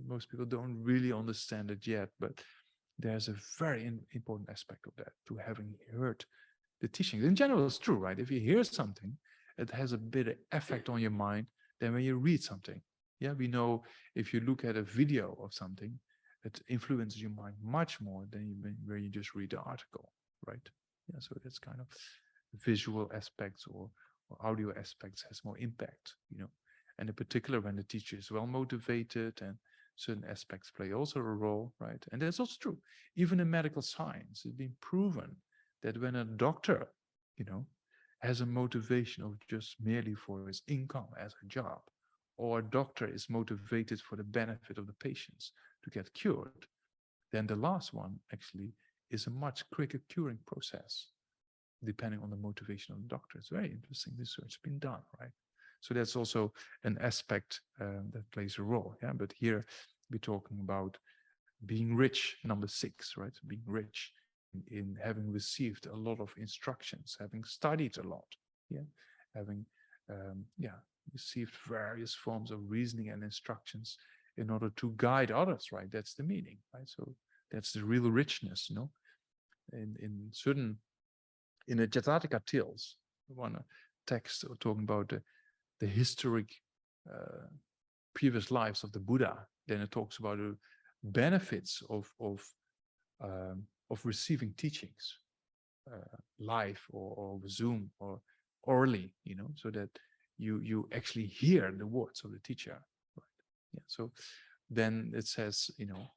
most people don't really understand it yet, but there's a very important aspect of that, to having heard the teachings. In general, it's true, right? If you hear something, it has a bit of effect on your mind than when you read something. Yeah, we know if you look at a video of something, it influences your mind much more than where you just read the article, right? Yeah, so that's kind of visual aspects or audio aspects has more impact, you know. And in particular, when the teacher is well motivated, and certain aspects play also a role, right? And that's also true. Even in medical science, it's been proven that when a doctor, you know, has a motivation of just merely for his income as a job, or a doctor is motivated for the benefit of the patients to get cured, then the last one actually is a much quicker curing process, depending on the motivation of the doctor. It's very interesting research been done, right? So that's also an aspect that plays a role. Yeah, but here we're talking about being rich, number 6, right? Being rich in having received a lot of instructions, having studied a lot, yeah, having received various forms of reasoning and instructions in order to guide others, right? That's the meaning, right? So that's the real richness, you know. In certain, in the Jataka tales, one text talking about the historic previous lives of the Buddha, then it talks about the benefits of receiving teachings live or Zoom or orally, you know, so that you actually hear the words of the teacher, right? Yeah. So then it says, you know,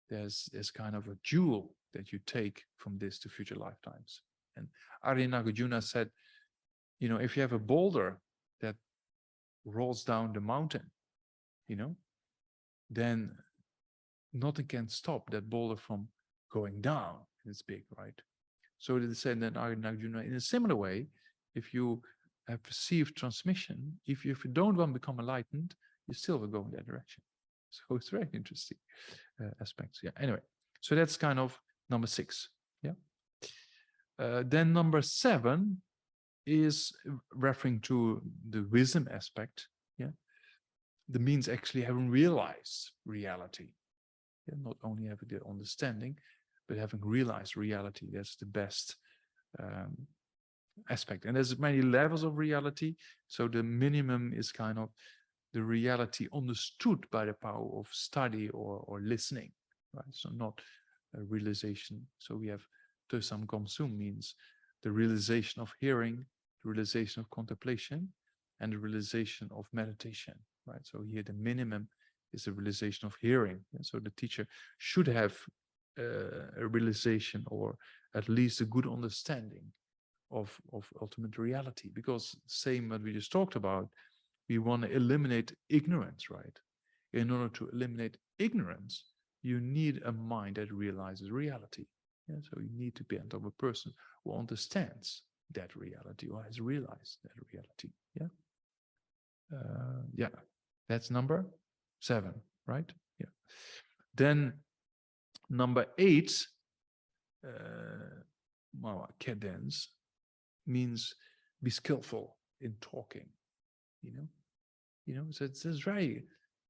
there's kind of a jewel that you take from this to future lifetimes. And Arya Nagarjuna said, you know, if you have a boulder that rolls down the mountain, you know, then nothing can stop that boulder from going down. It's big, right? So they said that Arya Nagarjuna, in a similar way, if you have received transmission, if you don't want to become enlightened, you still will go in that direction. So it's very interesting aspects. Yeah. Anyway, so that's kind of number 6. Yeah. Then number 7 is referring to the wisdom aspect. Yeah. The means actually having realized reality. Yeah? Not only having the understanding, but having realized reality. That's the best aspect. And there's many levels of reality. So the minimum is kind of the reality understood by the power of study or listening, right? So not a realization. So we have Tösam Gomsum means the realization of hearing, the realization of contemplation, and the realization of meditation, right? So here the minimum is the realization of hearing. And so the teacher should have a realization or at least a good understanding of ultimate reality, because same what we just talked about, we want to eliminate ignorance, right? In order to eliminate ignorance, you need a mind that realizes reality. Yeah? So you need to be a person who understands that reality or has realized that reality. Yeah. Yeah, that's number 7, right? Yeah. Then number 8, cadence means be skillful in talking. So it's very,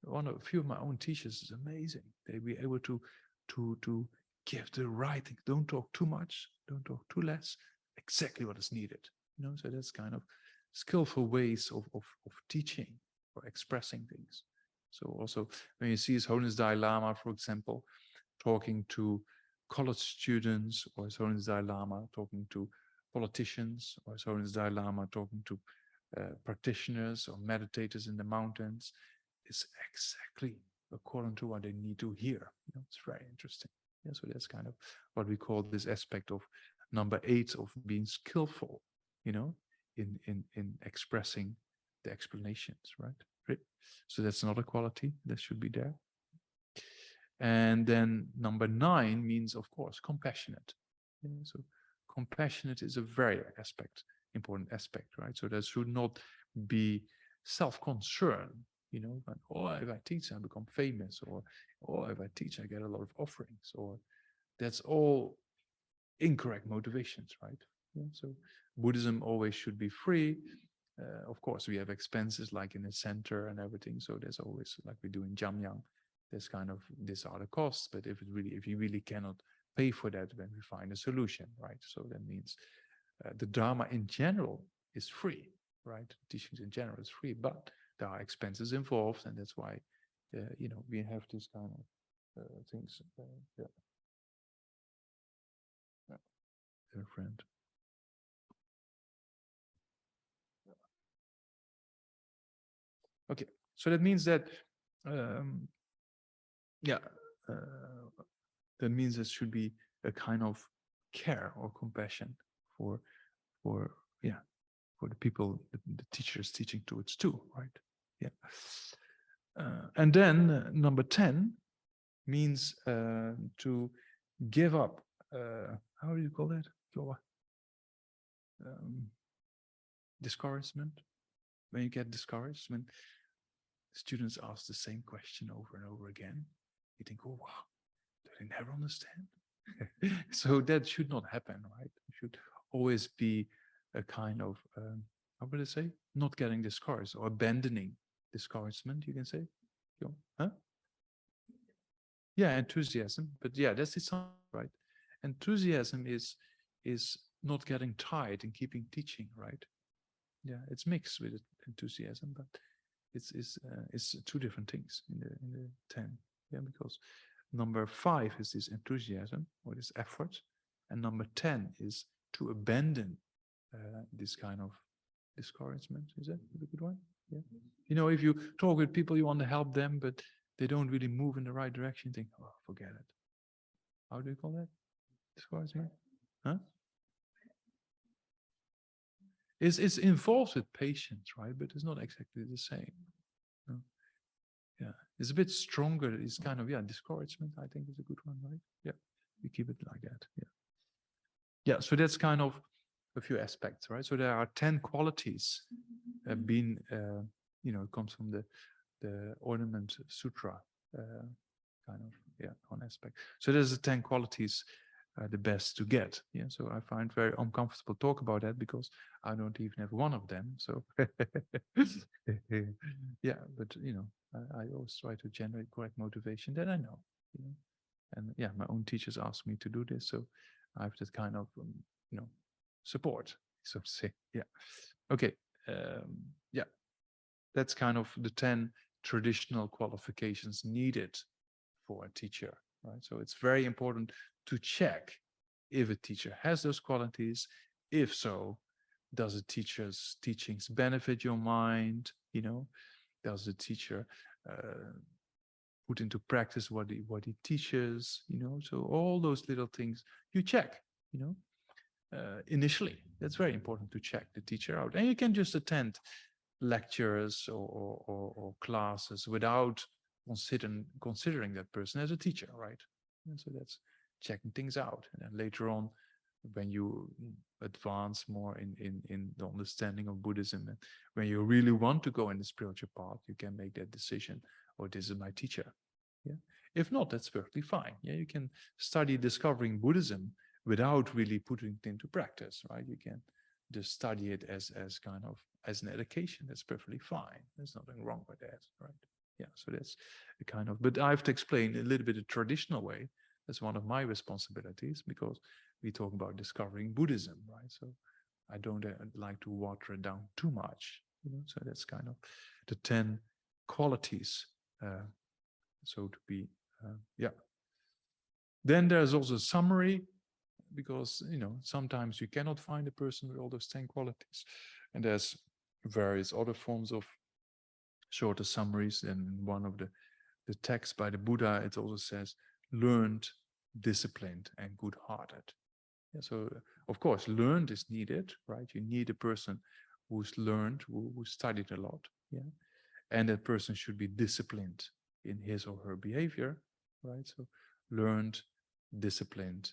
a few of my own teachers is amazing. They be able to give the right thing. Don't talk too much, don't talk too less, exactly what is needed. So that's kind of skillful ways of teaching or expressing things. So also when you see His Holiness Dalai Lama, for example, talking to college students, or His Holiness Dalai Lama talking to politicians, or His Holiness Dalai Lama talking to practitioners or meditators in the mountains, is exactly according to what they need to hear. It's very interesting. So that's kind of what we call this aspect of number 8 of being skillful, in expressing the explanations, right? So that's another quality that should be there. And then number 9 means, of course, compassionate. So compassionate is a very important aspect, right? So there should not be self-concern, if I teach, I become famous, or if I teach, I get a lot of offerings, or that's all incorrect motivations, right? So Buddhism always should be free. Of course, we have expenses like in the center and everything. So there's always, like we do in Jamyang, there's kind of, these are the costs. But if you really cannot pay for that, then we find a solution, right? So that means the Dharma in general is free, right? Teachings in general is free, but there are expenses involved, and that's why, we have this kind of things. Dear friend. Okay, so that means that, that means there should be a kind of care or compassion for the people, the teachers teaching towards too, right? And then number 10 means to give up. How do you call that? Discouragement. When you get discouraged, when students ask the same question over and over again, you think, oh wow, do they never understand? So that should not happen, right? It should always be a kind of, how would I say, not getting discouraged or abandoning discouragement, you can say. Huh? Yeah, enthusiasm. But yeah, that's it, right? Enthusiasm is not getting tired and keeping teaching, right? Yeah, it's mixed with enthusiasm, but it's two different things in the 10. Yeah, because number 5 is this enthusiasm or this effort, and number 10 is to abandon this kind of discouragement. Is that a good one? Yeah. If you talk with people, you want to help them, but they don't really move in the right direction, you think, oh, forget it. How do you call that? Discouragement? Huh? It's involved with patience, right? But it's not exactly the same. No. Yeah, it's a bit stronger. It's kind of, discouragement, I think, is a good one, right? Yeah, we keep it like that. Yeah, so that's kind of a few aspects, right? So there are 10 qualities it comes from the Ornament Sutra, kind of, one aspect. So there's the 10 qualities the best to get. Yeah, so I find very uncomfortable to talk about that because I don't even have one of them. So yeah, but I always try to generate correct motivation that I know. And yeah, my own teachers ask me to do this, so I have that kind of support, so to say. Yeah. Okay. Yeah, that's kind of the 10 traditional qualifications needed for a teacher, right? So it's very important to check if a teacher has those qualities. If so, does a teacher's teachings benefit your mind? Does the teacher put into practice what he teaches? So all those little things you check. Initially, that's very important to check the teacher out, and you can just attend lectures or classes without considering that person as a teacher, right? And so that's checking things out. And then later on, when you advance more in the understanding of Buddhism, and when you really want to go in the spiritual path, you can make that decision, oh, this is my teacher. Yeah. If not, that's perfectly fine. Yeah, you can study discovering Buddhism without really putting it into practice, right? You can just study it as kind of as an education, that's perfectly fine. There's nothing wrong with that, right? Yeah, so that's a kind of, but I have to explain a little bit the traditional way. That's one of my responsibilities, because we talk about discovering Buddhism, right? So I don't like to water it down too much, you know. So that's kind of the 10 qualities, so to be, yeah. Then there's also a summary, because, you know, sometimes you cannot find a person with all those 10 qualities, and there's various other forms of shorter summaries. And one of the texts by the Buddha, it also says learned, disciplined, and good-hearted. Yeah, so of course, learned is needed, right? You need a person who's learned, who studied a lot, yeah, and that person should be disciplined in his or her behavior, right? So learned, disciplined,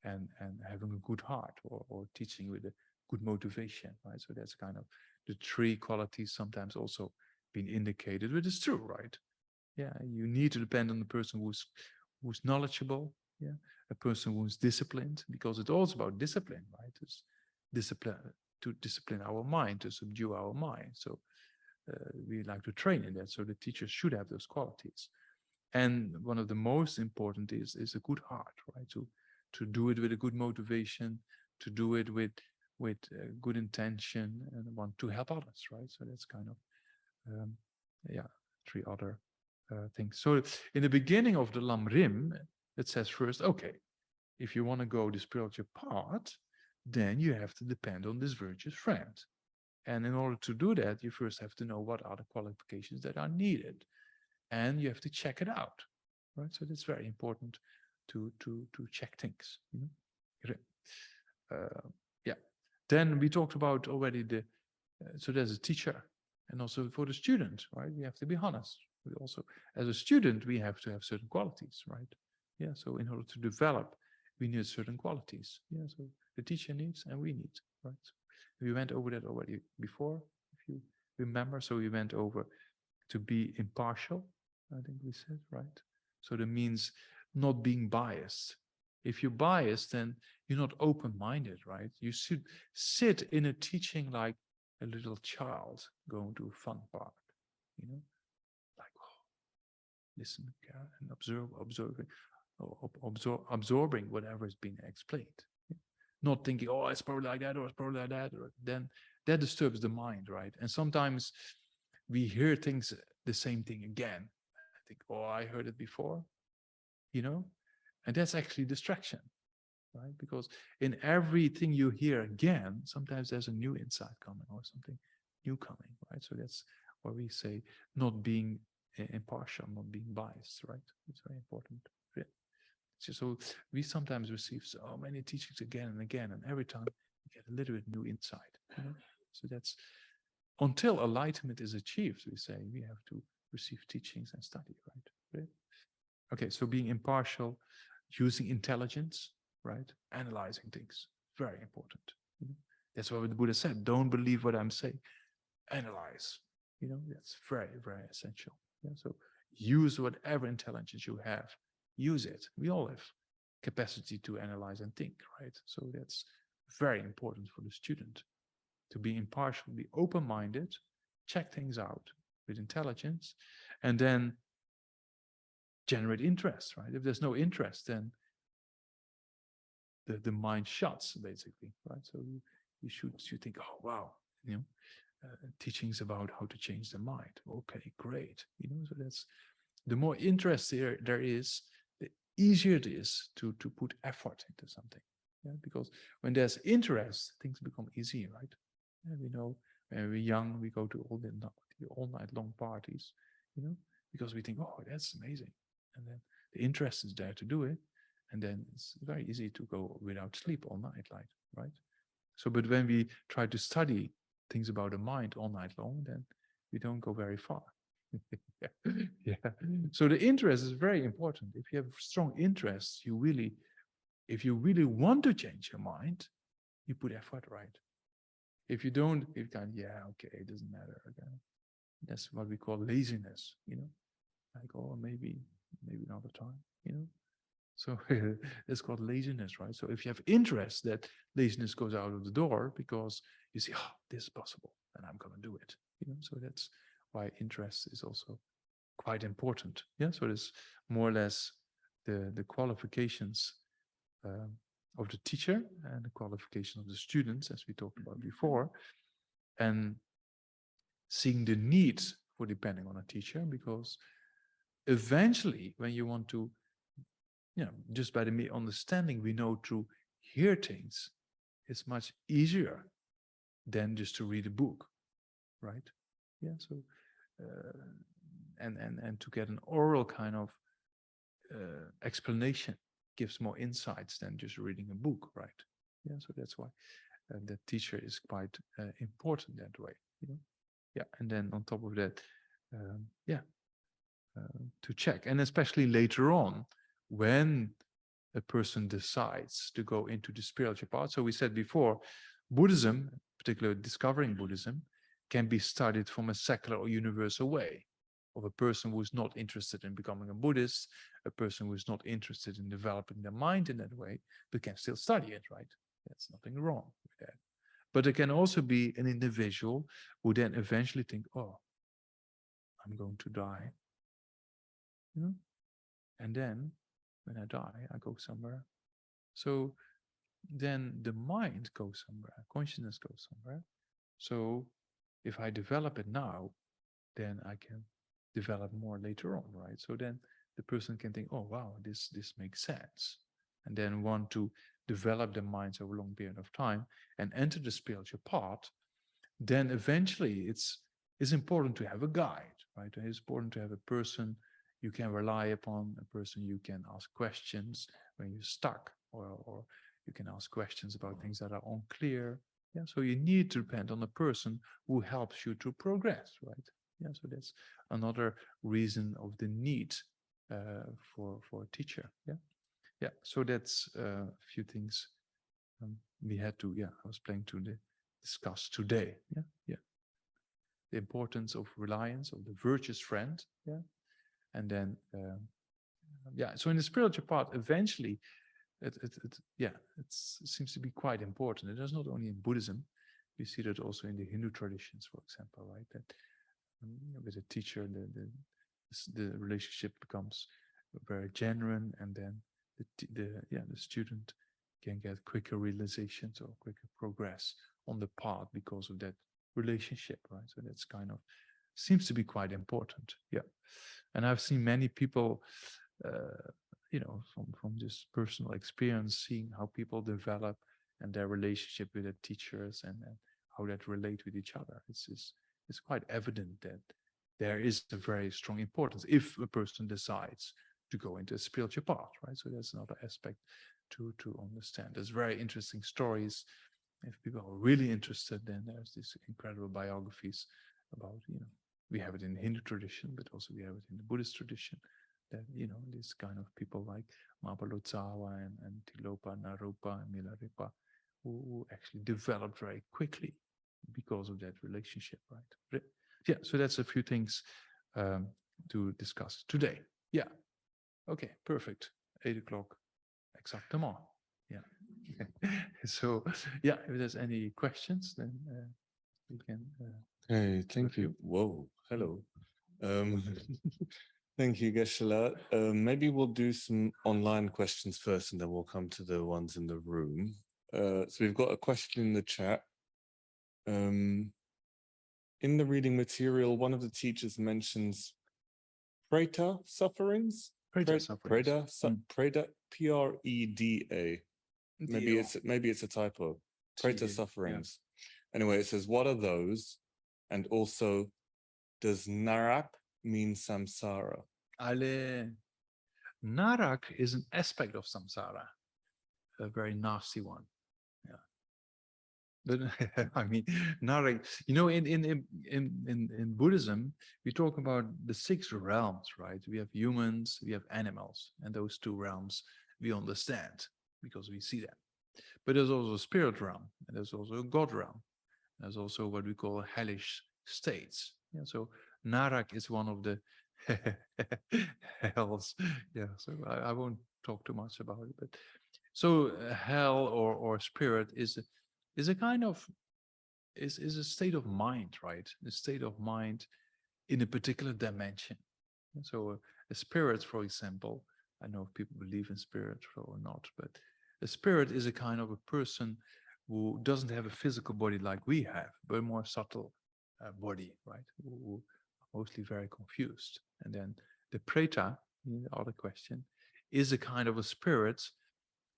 and having a good heart, or teaching with a good motivation, right? So that's kind of the 3 qualities sometimes also being indicated, but it's true, right? Yeah, you need to depend on the person who's knowledgeable, yeah, a person who's disciplined, because it's also about discipline, right? It's discipline, to discipline our mind, to subdue our mind. So we like to train in that. So the teachers should have those qualities. And one of the most important is a good heart, right? To do it with a good motivation, to do it with good intention, and want to help others, right? So that's kind of, yeah, 3 other things. So in the beginning of the LAM.RIM, it says first, okay, if you want to go the spiritual path, then you have to depend on this virtuous friend. And in order to do that, you first have to know what are the qualifications that are needed, and you have to check it out, right? So that's very important to check things, you know. Yeah. Then we talked about already the, so there's a teacher, and also for the student, right? We have to be honest. We also, as a student, we have to have certain qualities, right? Yeah. So in order to develop, we need certain qualities. Yeah. So the teacher needs, and we need, right? So we went over that already before, if you remember. So we went over to be impartial, I think we said, right? So that means not being biased. If you're biased, then you're not open-minded, right? You should sit in a teaching like a little child going to a fun park, you know, like, oh, listen and absorbing whatever is being explained. Not thinking, oh, it's probably like that, or it's probably like that, or then that disturbs the mind, right? And sometimes we hear things, the same thing again. I think, oh, I heard it before, you know, and that's actually distraction, right? Because in everything you hear again, sometimes there's a new insight coming or something new coming, right? So that's why we say not being impartial, not being biased, right? It's very important. Yeah. So we sometimes receive so many teachings again and again, and every time we get a little bit new insight, you know? So that's until enlightenment is achieved, we say we have to receive teachings and study, right? Okay, so being impartial, using intelligence, right? Analyzing things, very important. You know? That's what the Buddha said, don't believe what I'm saying, analyze. You know, that's very, very essential. Yeah? So use whatever intelligence you have, use it. We all have capacity to analyze and think, right? So that's very important for the student, to be impartial, be open-minded, check things out with intelligence, and then generate interest, right? If there's no interest, then the mind shuts, basically, right? So you should think, oh, wow, you know, teachings about how to change the mind. Okay, great. You know, so that's, the more interest there is, the easier it is to put effort into something. Yeah, because when there's interest, things become easy, right? And we know when we're young, we go to all night long parties, you know, because we think, oh, that's amazing. And then the interest is there to do it. And then it's very easy to go without sleep all night, right? So, but when we try to study things about the mind all night long, then we don't go very far. Yeah. So the interest is very important. If you have strong interest, if you really want to change your mind, you put effort, right? If you don't, you can, yeah, okay, it doesn't matter. Okay. That's what we call laziness, you know, like, oh, maybe another time, you know. So it's called laziness, right? So if you have interest, that laziness goes out of the door because you see, oh, this is possible. then I'm going to do it. So that's why interest is also quite important. Yeah, so it's more or less the qualifications of the teacher and the qualification of the students, as we talked about before, and seeing the need for depending on a teacher, because eventually when you want to, just by the mere understanding we know to hear things, it's much easier than just to read a book, right? Yeah, so and to get an oral kind of explanation gives more insights than just reading a book, right? Yeah, so that's why the teacher is quite important that way. Yeah, and then on top of that, to check, and especially later on when a person decides to go into the spiritual path. So we said before, Buddhism, particularly discovering Buddhism, can be studied from a secular or universal way, of a person who is not interested in becoming a Buddhist, a person who is not interested in developing their mind in that way, but can still study it, right? There's nothing wrong with that. But it can also be an individual who then eventually think, oh, I'm going to die. And then when I die, I go somewhere. So then the mind goes somewhere, consciousness goes somewhere. So if I develop it now, then I can develop more later on, right? So then the person can think, oh, wow, this makes sense. And then want to develop their minds over a long period of time and enter the spiritual path. Then eventually it's important to have a guide, right? It's important to have a person you can rely upon, a person you can ask questions when you're stuck, or you can ask questions about things that are unclear. Yeah, so you need to depend on a person who helps you to progress, right? Yeah, so that's another reason of the need for a teacher. Yeah. So that's a few things we had to. Yeah, I was planning to discuss today. Yeah. The importance of reliance, of the virtuous friend. Yeah, and then so in the spiritual path, eventually, it seems to be quite important. It is not only in Buddhism. We see that also in the Hindu traditions, for example, right? That with a teacher, the relationship becomes very genuine, and then the student can get quicker realizations or quicker progress on the path because of that relationship, right? So that's kind of seems to be quite important. Yeah, and I've seen many people, from just personal experience, seeing how people develop and their relationship with their teachers and how that relate with each other. It's quite evident that there is a very strong importance if a person decides to go into a spiritual path, right? So that's another aspect to understand. There's very interesting stories. If people are really interested, then there's these incredible biographies about, we have it in the Hindu tradition, but also we have it in the Buddhist tradition, that, this kind of people like Mahapalotsawa and Tilopa, Naropa, and Milarepa, who actually developed very quickly because of that relationship, right? Yeah, so that's a few things to discuss today. Yeah. Okay, perfect. 8 o'clock exactement. Yeah. So, yeah, if there's any questions, then we can. Hey, thank you. Whoa, hello. Thank you, Geshe. Maybe we'll do some online questions first, and then we'll come to the ones in the room. So we've got a question in the chat. In the reading material, one of the teachers mentions Preta sufferings. Preda, Preda, maybe it's a typo. Preta sufferings. Yeah. Anyway, it says, what are those? And also, does Narak mean samsara? Narak is an aspect of samsara, a very nasty one. Yeah. But I mean, Narak, in Buddhism, we talk about the 6 realms, right? We have humans, we have animals, and those 2 realms we understand because we see them. But there's also a spirit realm, and there's also a God realm. There's also what we call hellish states. Yeah, so Narak is one of the hells. Yeah, so I won't talk too much about it. But so hell or spirit is a kind of is a state of mind, right? A state of mind in a particular dimension. And so a spirit, for example, I know if people believe in spirit or not, but a spirit is a kind of a person who doesn't have a physical body like we have, but a more subtle body, right? Who are mostly very confused. And then the preta, the other question, is a kind of a spirit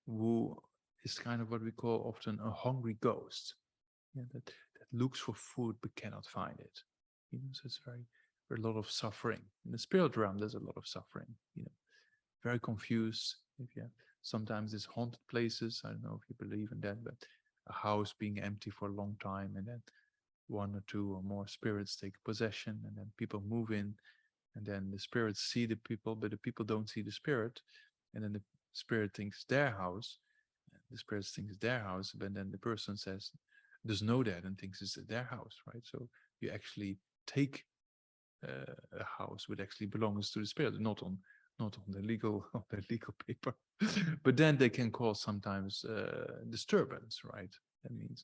who is kind of what we call often a hungry ghost. Yeah, that looks for food but cannot find it. You know, so it's very a lot of suffering. In the spirit realm, there's a lot of suffering, you know, very confused. If you have sometimes there's haunted places. I don't know if you believe in that, but a house being empty for a long time, and then one or two or more spirits take possession, and then people move in, and then the spirits see the people, but the people don't see the spirit, and then the spirit thinks their house, the spirit thinks their house, but then the person says, doesn't know that and thinks it's their house, right? So you actually take a house which actually belongs to the spirit, not on the legal paper, but then they can cause sometimes disturbance, right? That means,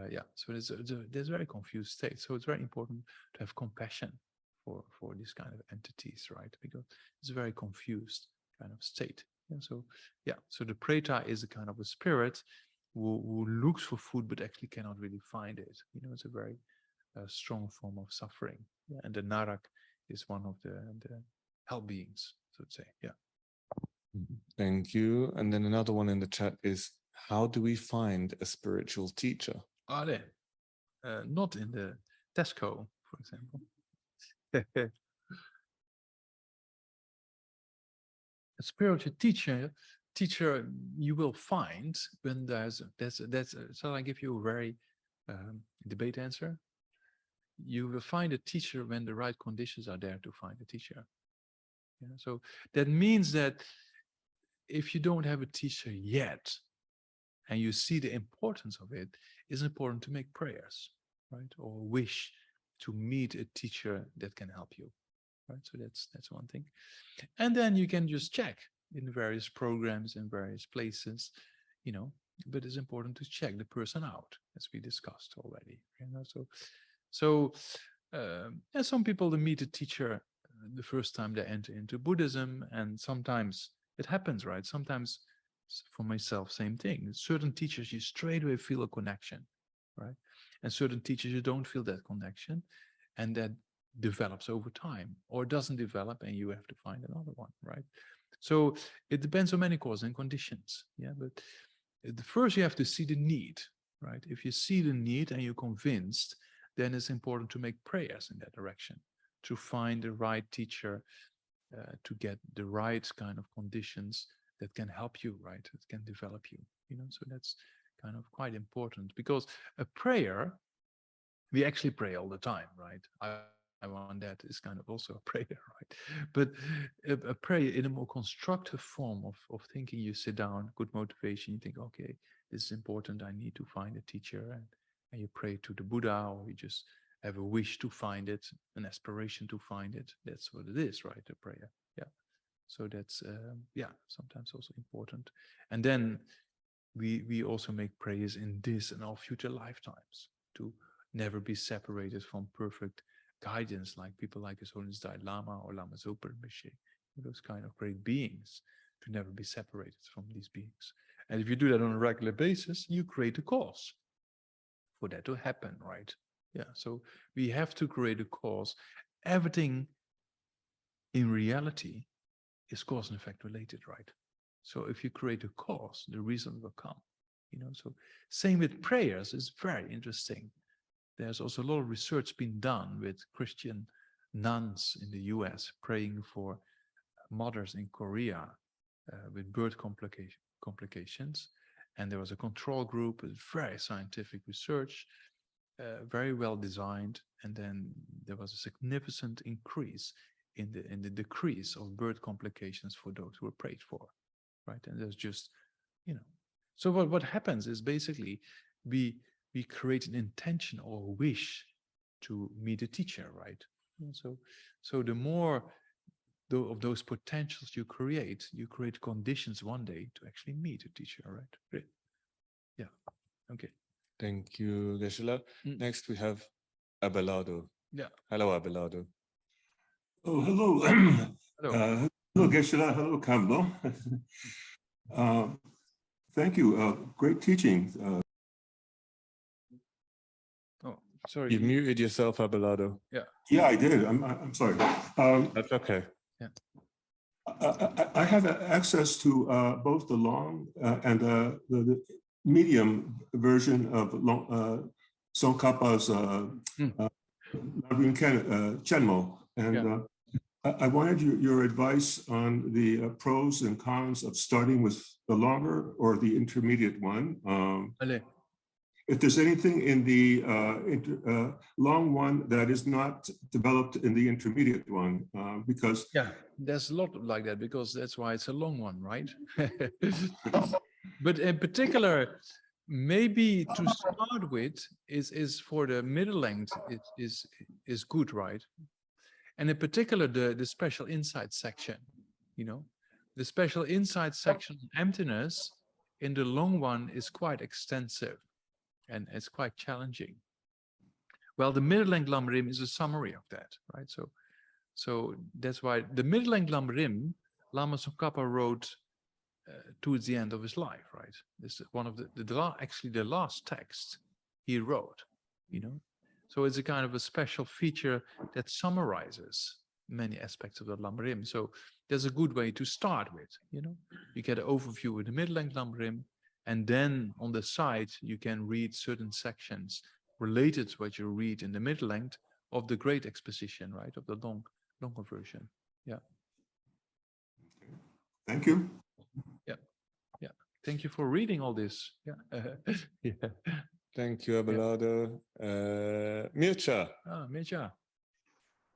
yeah. So there's a very confused state. So it's very important to have compassion for these kind of entities, right? Because it's a very confused kind of state. And so yeah. So the preta is a kind of a spirit who looks for food but actually cannot really find it. You know, it's a very strong form of suffering. Yeah, and the narak is one of the hell beings, so to say. Yeah. Thank you. And then another one in the chat is, how do we find a spiritual teacher? Are they? Not in the Tesco, for example. A spiritual teacher you will find when that's shall I give you a very debate answer? You will find a teacher when the right conditions are there to find a teacher. Yeah, so that means that if you don't have a teacher yet, and you see the importance of it, it's important to make prayers, right? Or wish to meet a teacher that can help you, right? So that's one thing. And then you can just check in various programs in various places, you know, but it's important to check the person out, as we discussed already, you know. And some people they meet a teacher the first time they enter into Buddhism, and sometimes it happens, right? Sometimes for myself, same thing. Certain teachers you straight away feel a connection, right? And certain teachers you don't feel that connection, and that develops over time, or doesn't develop, and you have to find another one, right? So it depends on many causes and conditions. Yeah, but the first you have to see the need, right? If you see the need and you're convinced, then it's important to make prayers in that direction, to find the right teacher, to get the right kind of conditions that can help you, right? That can develop you, you know. So that's kind of quite important, because a prayer, we actually pray all the time, right? I want that is kind of also a prayer, right? But a prayer in a more constructive form of thinking, you sit down, good motivation, you think, okay, this is important, I need to find a teacher, and you pray to the Buddha, or you just have a wish to find it, an aspiration to find it. That's what it is, right? A prayer. Yeah. So that's, yeah, sometimes also important. And then we also make prayers in this and our future lifetimes to never be separated from perfect guidance, like people like His Holiness Dalai Lama or Lama Zopa Rinpoche, those kind of great beings, to never be separated from these beings. And if you do that on a regular basis, you create a cause for that to happen, right? Yeah, so we have to create a cause. Everything in reality is cause and effect related, right? So if you create a cause, the reason will come, you know. So same with prayers is very interesting. There's also a lot of research being done with Christian nuns in the US praying for mothers in Korea with birth complications. And there was a control group with very scientific research, very well designed. And then there was a significant increase in the decrease of birth complications for those who were prayed for, right? And there's just, you know. So what happens is basically we create an intention or a wish to meet a teacher, right? And so the more of those potentials you create conditions one day to actually meet a teacher, right? Great. Yeah. Okay. Thank you, Geshe. Next, we have Abelardo. Yeah. Hello, Abelardo. Oh, hello. Hello. Hello, Geshe. Hello, Camilo. Thank you. Great teaching. Oh, sorry. You muted yourself, Abelardo. Yeah. Yeah, I did. I'm sorry. That's okay. Yeah. I have access to both the long and the medium version of Tsongkhapa's LAM.RIM Chenmo. And I wanted your advice on the pros and cons of starting with the longer or the intermediate one. If there's anything in the long one that is not developed in the intermediate one, because there's a lot like that, because that's why it's a long one, right? But in particular, maybe to start with is for the middle length is good, right? And in particular, the special insight section, you know, the special insight section emptiness in the long one is quite extensive and it's quite challenging. Well, the middle length LAM.RIM is a summary of that, right? So that's why the middle length LAM.RIM, Lama Tsongkhapa wrote towards the end of his life, right? This is one of actually the last text he wrote, you know. So it's a kind of a special feature that summarizes many aspects of the LAM.RIM. So there's a good way to start with, you know. You get an overview with the middle length LAM.RIM, and then on the side you can read certain sections related to what you read in the middle length of the great exposition, right? Of the longer version. Yeah. Thank you. Yeah. Thank you for reading all this. Yeah. Yeah. Thank you, Abelardo. Mircea. Mircea.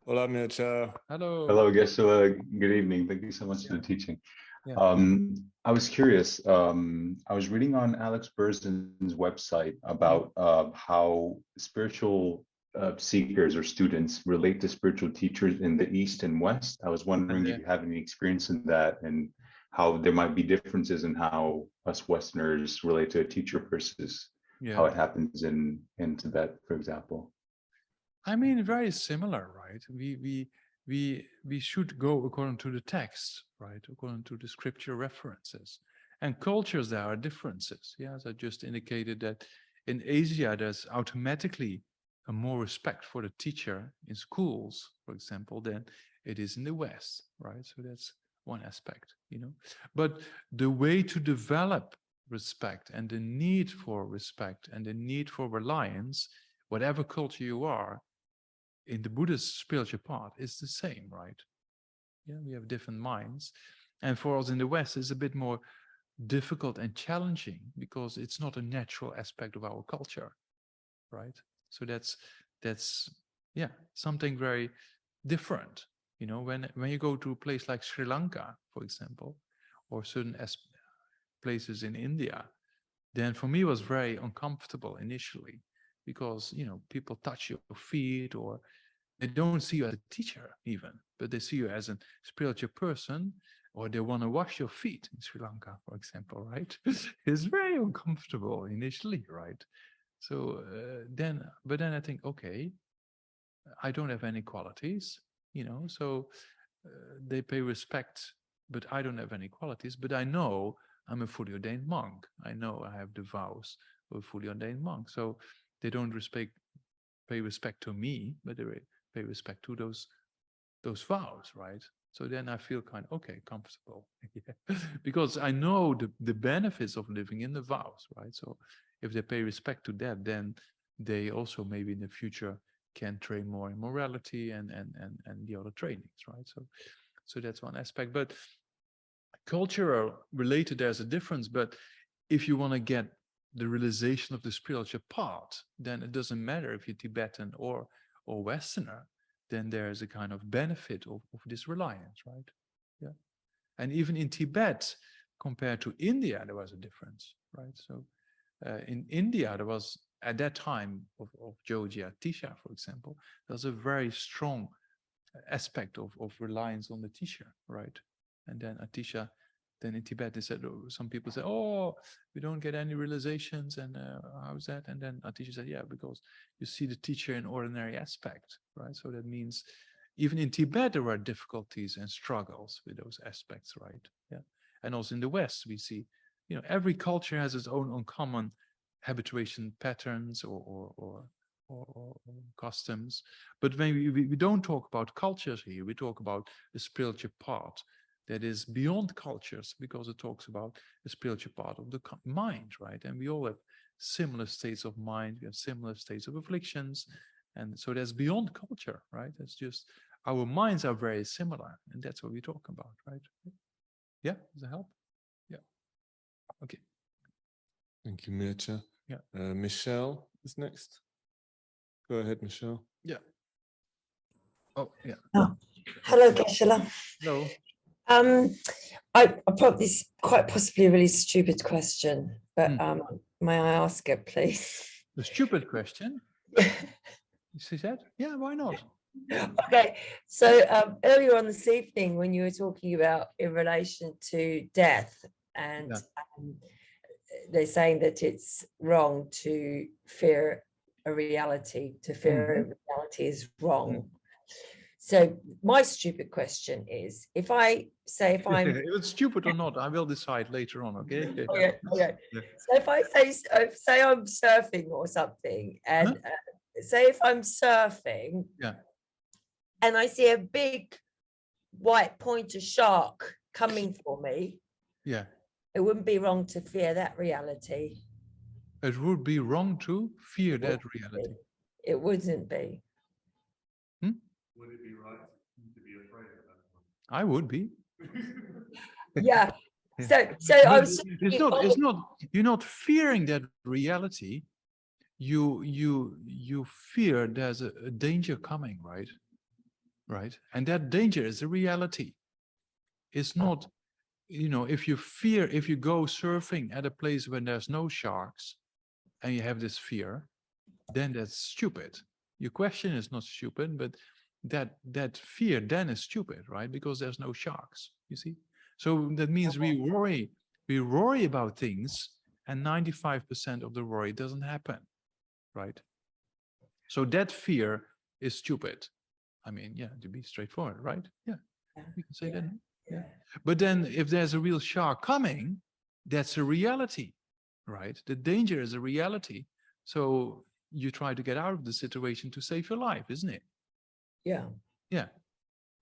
Hola, Mircea. Hello. Hello, Geshe. Good evening. Thank you so much for the teaching. Yeah. I was curious. I was reading on Alex Berzin's website about how spiritual seekers or students relate to spiritual teachers in the East and West. I was wondering if you have any experience in that and how there might be differences in how us Westerners relate to a teacher versus how it happens in Tibet, for example. I mean, very similar, right? We should go according to the text, right? According to the scripture references. And cultures, there are differences. Yes, I just indicated that in Asia, there's automatically a more respect for the teacher in schools, for example, than it is in the West, right? So that's one aspect, you know. But the way to develop respect and the need for respect and the need for reliance, whatever culture you are, in the Buddhist spiritual path is the same, right? Yeah, we have different minds. And for us in the West, it's a bit more difficult and challenging because it's not a natural aspect of our culture, right? So that's something very different. You know, when you go to a place like Sri Lanka, for example, or certain places in India, then for me it was very uncomfortable initially because, you know, people touch your feet or they don't see you as a teacher even, but they see you as a spiritual person, or they want to wash your feet in Sri Lanka, for example, right? It's very uncomfortable initially, right? So then I think, okay, I don't have any qualities, you know, so they pay respect, but I don't have any qualities, but I know I'm a fully ordained monk. I know I have the vows of a fully ordained monk. So they don't pay respect to me, but they pay respect to those vows, right? So then I feel kind of, okay, comfortable. Because I know the benefits of living in the vows, right? So if they pay respect to that, then they also maybe in the future can train more in morality and the other trainings, right? So that's one aspect. But cultural related, there's a difference. But if you want to get the realization of the spiritual path, then it doesn't matter if you're Tibetan or Westerner, then there's a kind of benefit of this reliance, right? Yeah. And even in Tibet, compared to India, there was a difference, right? So in India, there was, at that time of Jogya Tisha, for example, there's a very strong aspect of reliance on the teacher, right? And then Atisha Then in Tibet, they said, some people say, oh, we don't get any realizations. And how's that? And then a teacher said, yeah, because you see the teacher in ordinary aspect, right? So that means even in Tibet, there are difficulties and struggles with those aspects, right? Yeah. And also in the West, we see, every culture has its own uncommon habituation patterns or customs. But when we don't talk about cultures here, we talk about the spiritual part that is beyond cultures, because it talks about the spiritual part of the mind, right? And we all have similar states of mind, we have similar states of afflictions, and so that's beyond culture, right? It's just our minds are very similar, and that's what we talk about, right? Yeah, does that help? Yeah. Okay. Thank you, Mircea. Yeah. Michelle is next. Go ahead, Michelle. Yeah. Oh, yeah. Oh, hello, Geshe. Hello. I probably, this is quite possibly a really stupid question, but may I ask it, please? The stupid question? She said, yeah, why not? Okay, so earlier on this evening, when you were talking about in relation to death, and they're saying that it's wrong to fear a reality, to fear a reality is wrong. So my stupid question is, if I'm if it's stupid or not, I will decide later on. Okay. Okay. So if I say I'm surfing or something, and say if I'm surfing, and I see a big white pointer shark coming for me, it wouldn't be wrong to fear that reality. It would be wrong to fear that reality. It wouldn't be. Would it be right to be afraid of that? I would be. Yeah. So I was. It's not. You're not fearing that reality. You fear there's a danger coming, right? Right, and that danger is a reality. It's not. If you go surfing at a place when there's no sharks, and you have this fear, then that's stupid. Your question is not stupid, but that fear then is stupid, right? Because there's no sharks, you see? So that means we worry about things, and 95% of the worry doesn't happen, right? So that fear is stupid. I mean, yeah, to be straightforward, right? Yeah, you can say that. Yeah. But then if there's a real shark coming, that's a reality, right? The danger is a reality. So you try to get out of the situation to save your life, isn't it? Yeah. Yeah.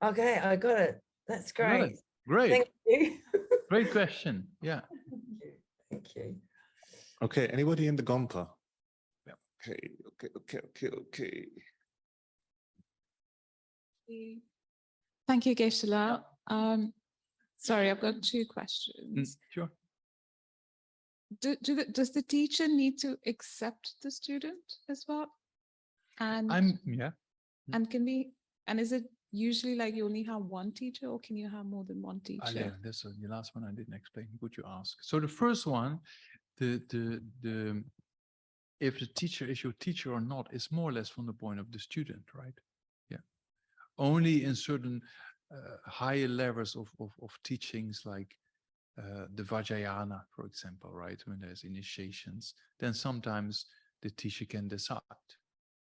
Okay, I got it. That's great. Great. Thank you. Great question. Yeah. Thank you. Okay, anybody in the Gompa? Yeah. Okay. Thank you, Geshe. Sorry, I've got two questions. Sure. Does the teacher need to accept the student as well? And and is it usually like you only have one teacher, or can you have more than one teacher? Yeah, that's the last one I didn't explain. Good you ask. So the first one, if the teacher is your teacher or not, is more or less from the point of the student, right? Yeah. Only in certain higher levels of teachings, like the Vajrayana, for example, right? When there's initiations, then sometimes the teacher can decide,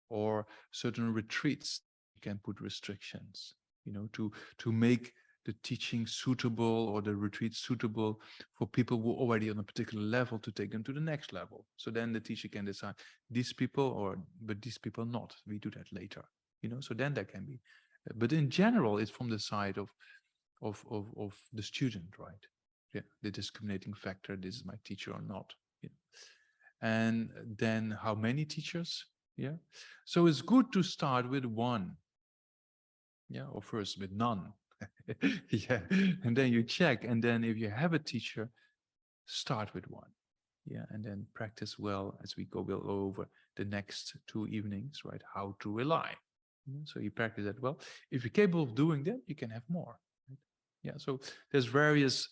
or certain retreats can put restrictions, to make the teaching suitable, or the retreat suitable for people who are already on a particular level, to take them to the next level. So then the teacher can decide these people, but these people not. We do that later, so then there can be, but in general, it's from the side of the student, right? Yeah, the discriminating factor, this is my teacher or not. And then how many teachers? Yeah. So it's good to start with one. Yeah, or first with none. Yeah. And then you check. And then if you have a teacher, start with one. Yeah. And then practice well as we go over the next 2 evenings, right? How to rely. So you practice that well. If you're capable of doing that, you can have more. Right? Yeah. So there's various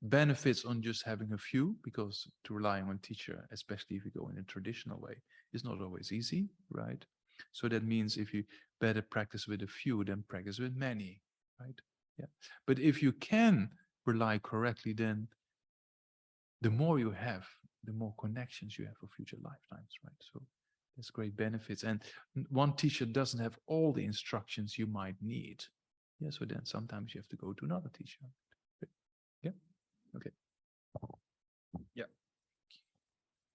benefits on just having a few, because to rely on a teacher, especially if you go in a traditional way, is not always easy, right? So that means if you better practice with a few than practice with many, right? Yeah. But if you can rely correctly, then the more you have, the more connections you have for future lifetimes, right? So there's great benefits. And one teacher doesn't have all the instructions you might need. Yeah, so then sometimes you have to go to another teacher. Yeah, okay. Yeah.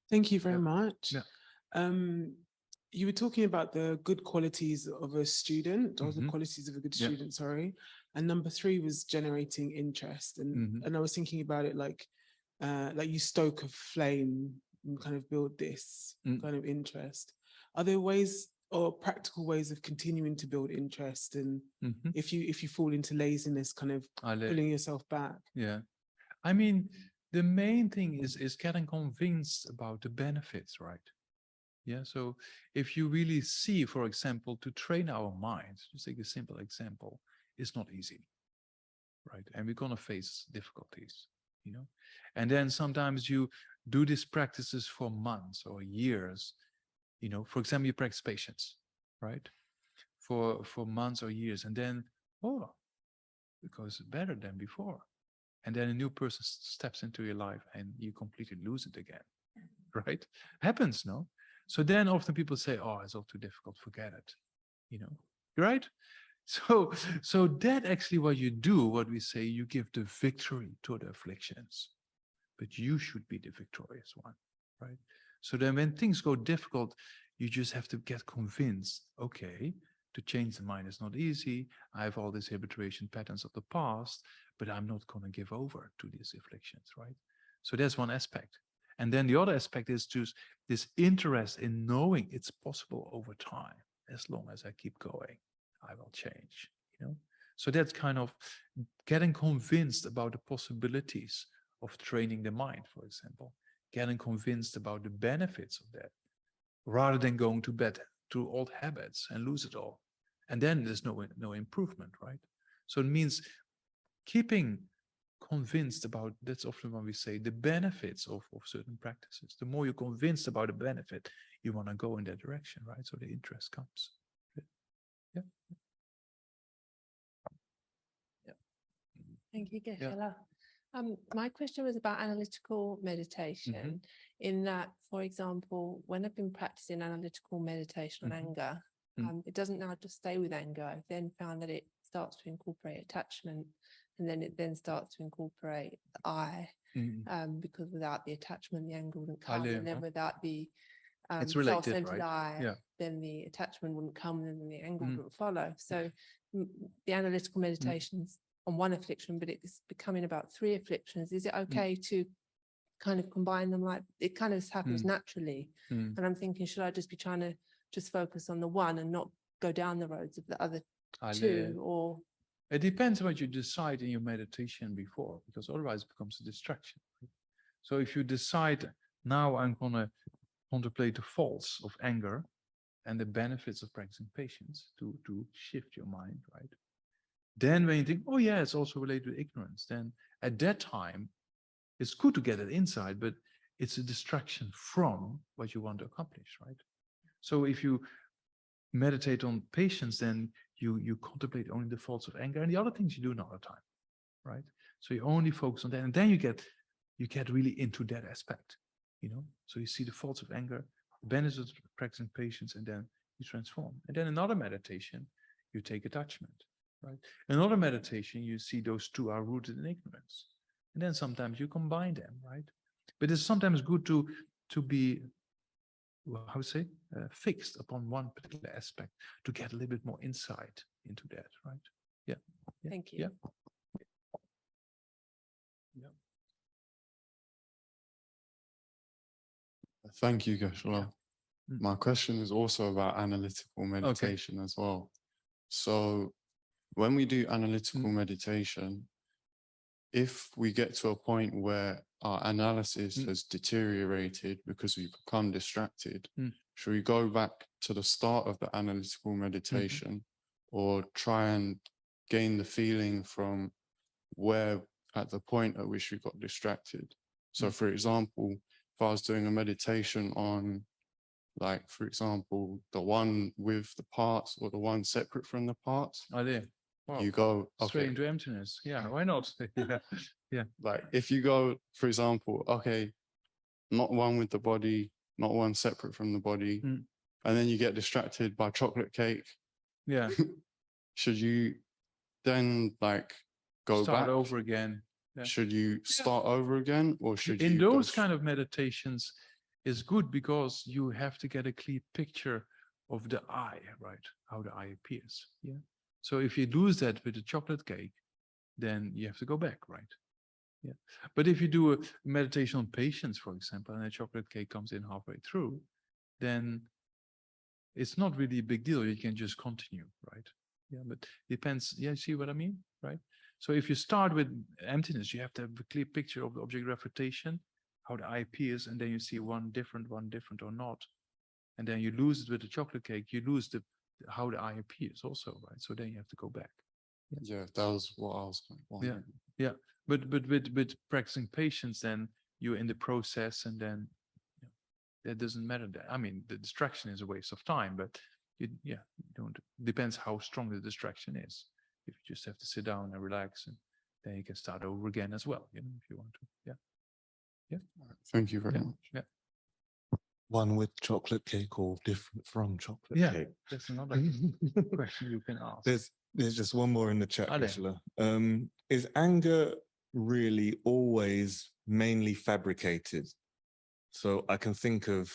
Thank you very Yeah. much. Yeah. You were talking about the good qualities of a student, or the Mhm. qualities of a good Yeah. student, sorry. And number 3 was generating interest. And I was thinking about it like you stoke a flame and kind of build this kind of interest. Are there ways or practical ways of continuing to build interest? And if you fall into laziness, kind of pulling yourself back? Yeah. I mean, the main thing is getting convinced about the benefits, right? Yeah. So if you really see, for example, to train our minds, just take a simple example, it's not easy, right? And we're going to face difficulties, you know? And then sometimes you do these practices for months or years, you know, for example, you practice patience, right? For months or years, and then, oh, it goes better than before. And then a new person steps into your life and you completely lose it again, right? Happens, no? So then often people say, oh, it's all too difficult, forget it, you know, right? So that actually what you do, what we say, you give the victory to the afflictions, but you should be the victorious one, right? So then when things go difficult, you just have to get convinced, okay, to change the mind is not easy. I have all these habituation patterns of the past, but I'm not going to give over to these afflictions, right? So that's one aspect. And then the other aspect is just this interest in knowing it's possible over time. As long as I keep going, I will change, you know? So that's kind of getting convinced about the possibilities of training the mind, for example, getting convinced about the benefits of that, rather than going to bed to old habits and lose it all. And then there's no improvement, right? So it means keeping convinced about, that's often when we say, the benefits of certain practices. The more you're convinced about the benefit, you want to go in that direction, right? So the interest comes. Yeah. Yeah. Thank you, Geshe. Yeah. My question was about analytical meditation, in that, for example, when I've been practicing analytical meditation on anger, it doesn't now just stay with anger. I've then found that it starts to incorporate attachment, and then it then starts to incorporate the I, because without the attachment, the anger wouldn't come, and then without the it's related, self-centered right? I, Yeah. then the attachment wouldn't come, and then the anger wouldn't follow. So the analytical meditations on one affliction, but it's becoming about 3 afflictions. Is it okay to kind of combine them? Like, it kind of happens naturally. And I'm thinking, should I just be trying to just focus on the one and not go down the roads of the other 2? Or it depends what you decide in your meditation before, because otherwise it becomes a distraction. Right? So if you decide, now I'm going to contemplate the faults of anger and the benefits of practicing patience to shift your mind, right? Then when you think, oh yeah, it's also related to ignorance, then at that time, it's good to get that insight, but it's a distraction from what you want to accomplish, right? So if you meditate on patience, then you contemplate only the faults of anger, and the other things you do another time, right? So you only focus on that, and then you get really into that aspect, you know? So you see the faults of anger, the benefits of practicing patience, and then you transform. And then another meditation, you take attachment. Right. Another meditation, you see those 2 are rooted in ignorance, and then sometimes you combine them, right? But it's sometimes good to be, well, how to say, fixed upon one particular aspect to get a little bit more insight into that, right? Yeah. thank you. Yeah. Thank you, Geshe. My question is also about analytical meditation as well. So when we do analytical meditation, if we get to a point where our analysis has deteriorated because we've become distracted, should we go back to the start of the analytical meditation or try and gain the feeling from where, at the point at which we got distracted? So for example, if I was doing a meditation on, like, for example, the one with the parts or the one separate from the parts, Wow. you go Straight okay. into emptiness. Yeah, why not? Like if you go, for example, okay, not one with the body, not one separate from the body, and then you get distracted by chocolate cake. Yeah. Should you then like go Start back over again? Yeah. Should you start over again, or should you in go those kind of meditations is good because you have to get a clear picture of the eye, right? How the eye appears. Yeah. So if you lose that with the chocolate cake, then you have to go back, right? Yeah. But if you do a meditation on patience, for example, and a chocolate cake comes in halfway through, then it's not really a big deal. You can just continue, right? Yeah, but depends. Yeah, see what I mean, right? So if you start with emptiness, you have to have a clear picture of the object refutation, how the eye appears, and then you see one different or not. And then you lose it with the chocolate cake, you lose how the eye appears also, right? So then you have to go back. Yeah, that was what I was wondering. Yeah. But with practicing patience, then you're in the process, and then that doesn't matter. I mean, the distraction is a waste of time, but you don't. Depends how strong the distraction is. If you just have to sit down and relax, and then you can start over again as well. You know, if you want to. Yeah. Thank you very much. Yeah. One with chocolate cake or different from chocolate cake? That's another question you can ask. There's just one more in the chat, Are there? Geshe. Is anger really always mainly fabricated? So I can think of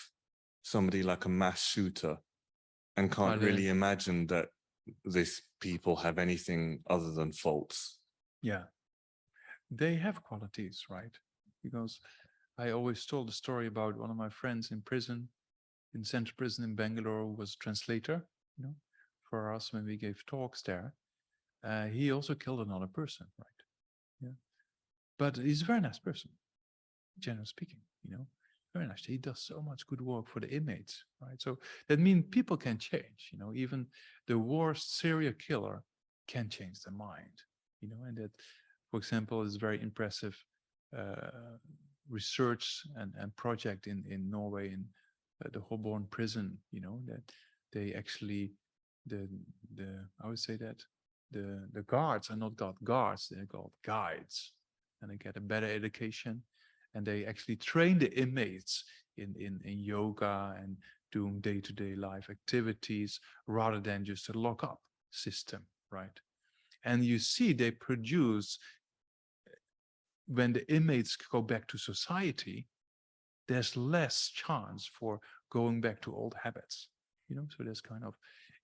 somebody like a mass shooter and can't really imagine that these people have anything other than faults. Yeah, they have qualities, right? Because I always told the story about one of my friends in prison, in central prison in Bangalore, who was a translator, you know, for us when we gave talks there. He also killed another person, right? Yeah, but he's a very nice person, generally speaking, you know. Very nice. He does so much good work for the inmates, right? So that means people can change, you know, even the worst serial killer can change their mind, you know, and that, for example, is very impressive research and project in Norway, in the Holborn prison, you know, that they actually, I would say that the guards are not called guards, they're called guides, and they get a better education. And they actually train the inmates in yoga and doing day-to-day life activities rather than just a lock-up system, right? And you see they produce, when the inmates go back to society, there's less chance for going back to old habits, you know? So there's kind of,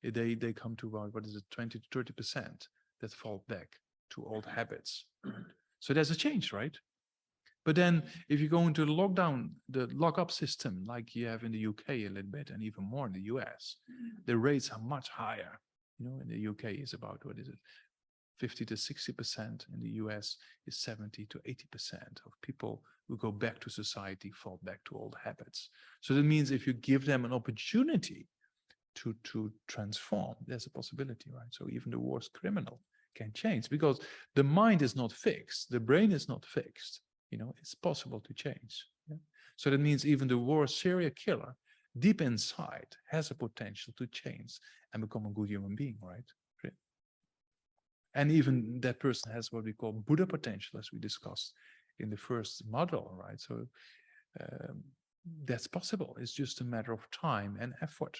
they come to about, 20 to 30% that fall back to old habits, right? So there's a change, right? But then if you go into the lock-up system, like you have in the UK a little bit, and even more in the US, the rates are much higher. You know, in the UK is about, 50 to 60%. In the US is 70 to 80% of people who go back to society fall back to old habits. So that means if you give them an opportunity to transform, there's a possibility, right? So even the worst criminal can change, because the mind is not fixed, the brain is not fixed. You know, it's possible to change. Yeah? So that means even the worst serial killer deep inside has a potential to change and become a good human being, right? And even that person has what we call Buddha potential, as we discussed in the first model, right? So that's possible. It's just a matter of time and effort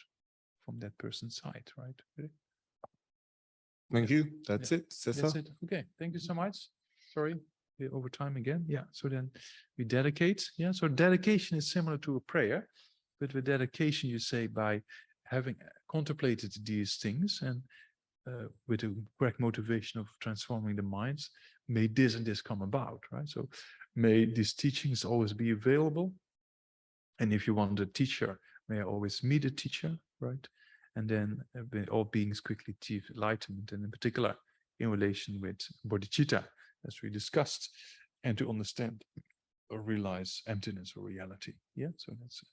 from that person's side, right? Thank you. That's it. That's it. Okay. Thank you so much. Sorry. Over time again. Yeah. So then we dedicate. Yeah. So dedication is similar to a prayer, but with dedication, you say by having contemplated these things and with the correct motivation of transforming the minds, may this and this come about, right? So may these teachings always be available. And if you want a teacher, may I always meet a teacher, right? And then all beings quickly achieve enlightenment, and in particular in relation with bodhicitta, as we discussed, and to understand or realize emptiness or reality. Yeah, so that's,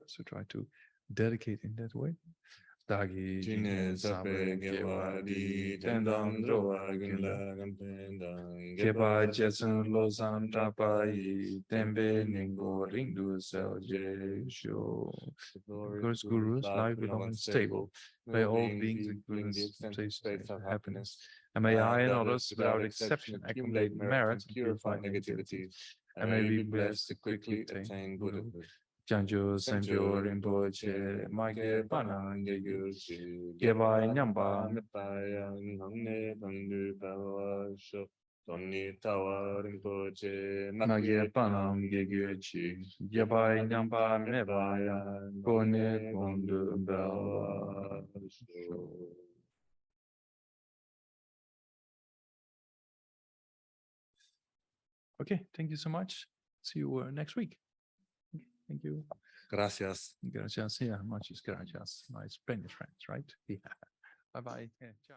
so try to dedicate in that way. Dagi Jine Sape Gewadi Tendang Droa Gunla Gampendang Keba Jetson Losam Tapai Tembe Ningo Rindu Selje Sho. Because Guru's life be long and stable. May all beings, including the states of happiness. And may I and others, without exception, accumulate merit and purify negativity. And may be blessed to quickly attain Buddhahood. Janjo Sambyo Rinpoche, Make Panang Yurchi, Gebai Nyamba, Mepayang Hangne Bandu Bawa Shok Tony Tawa Rinpoche Nage Panam Yurchi, Gebai Nyamba Mebaya, Gone Gondu Bawa Shok. Okay, thank you so much. See you next week. Thank you. Gracias. Gracias. Yeah, muchas gracias. My Spanish friends, right? Yeah. Bye-bye. Yeah, ciao.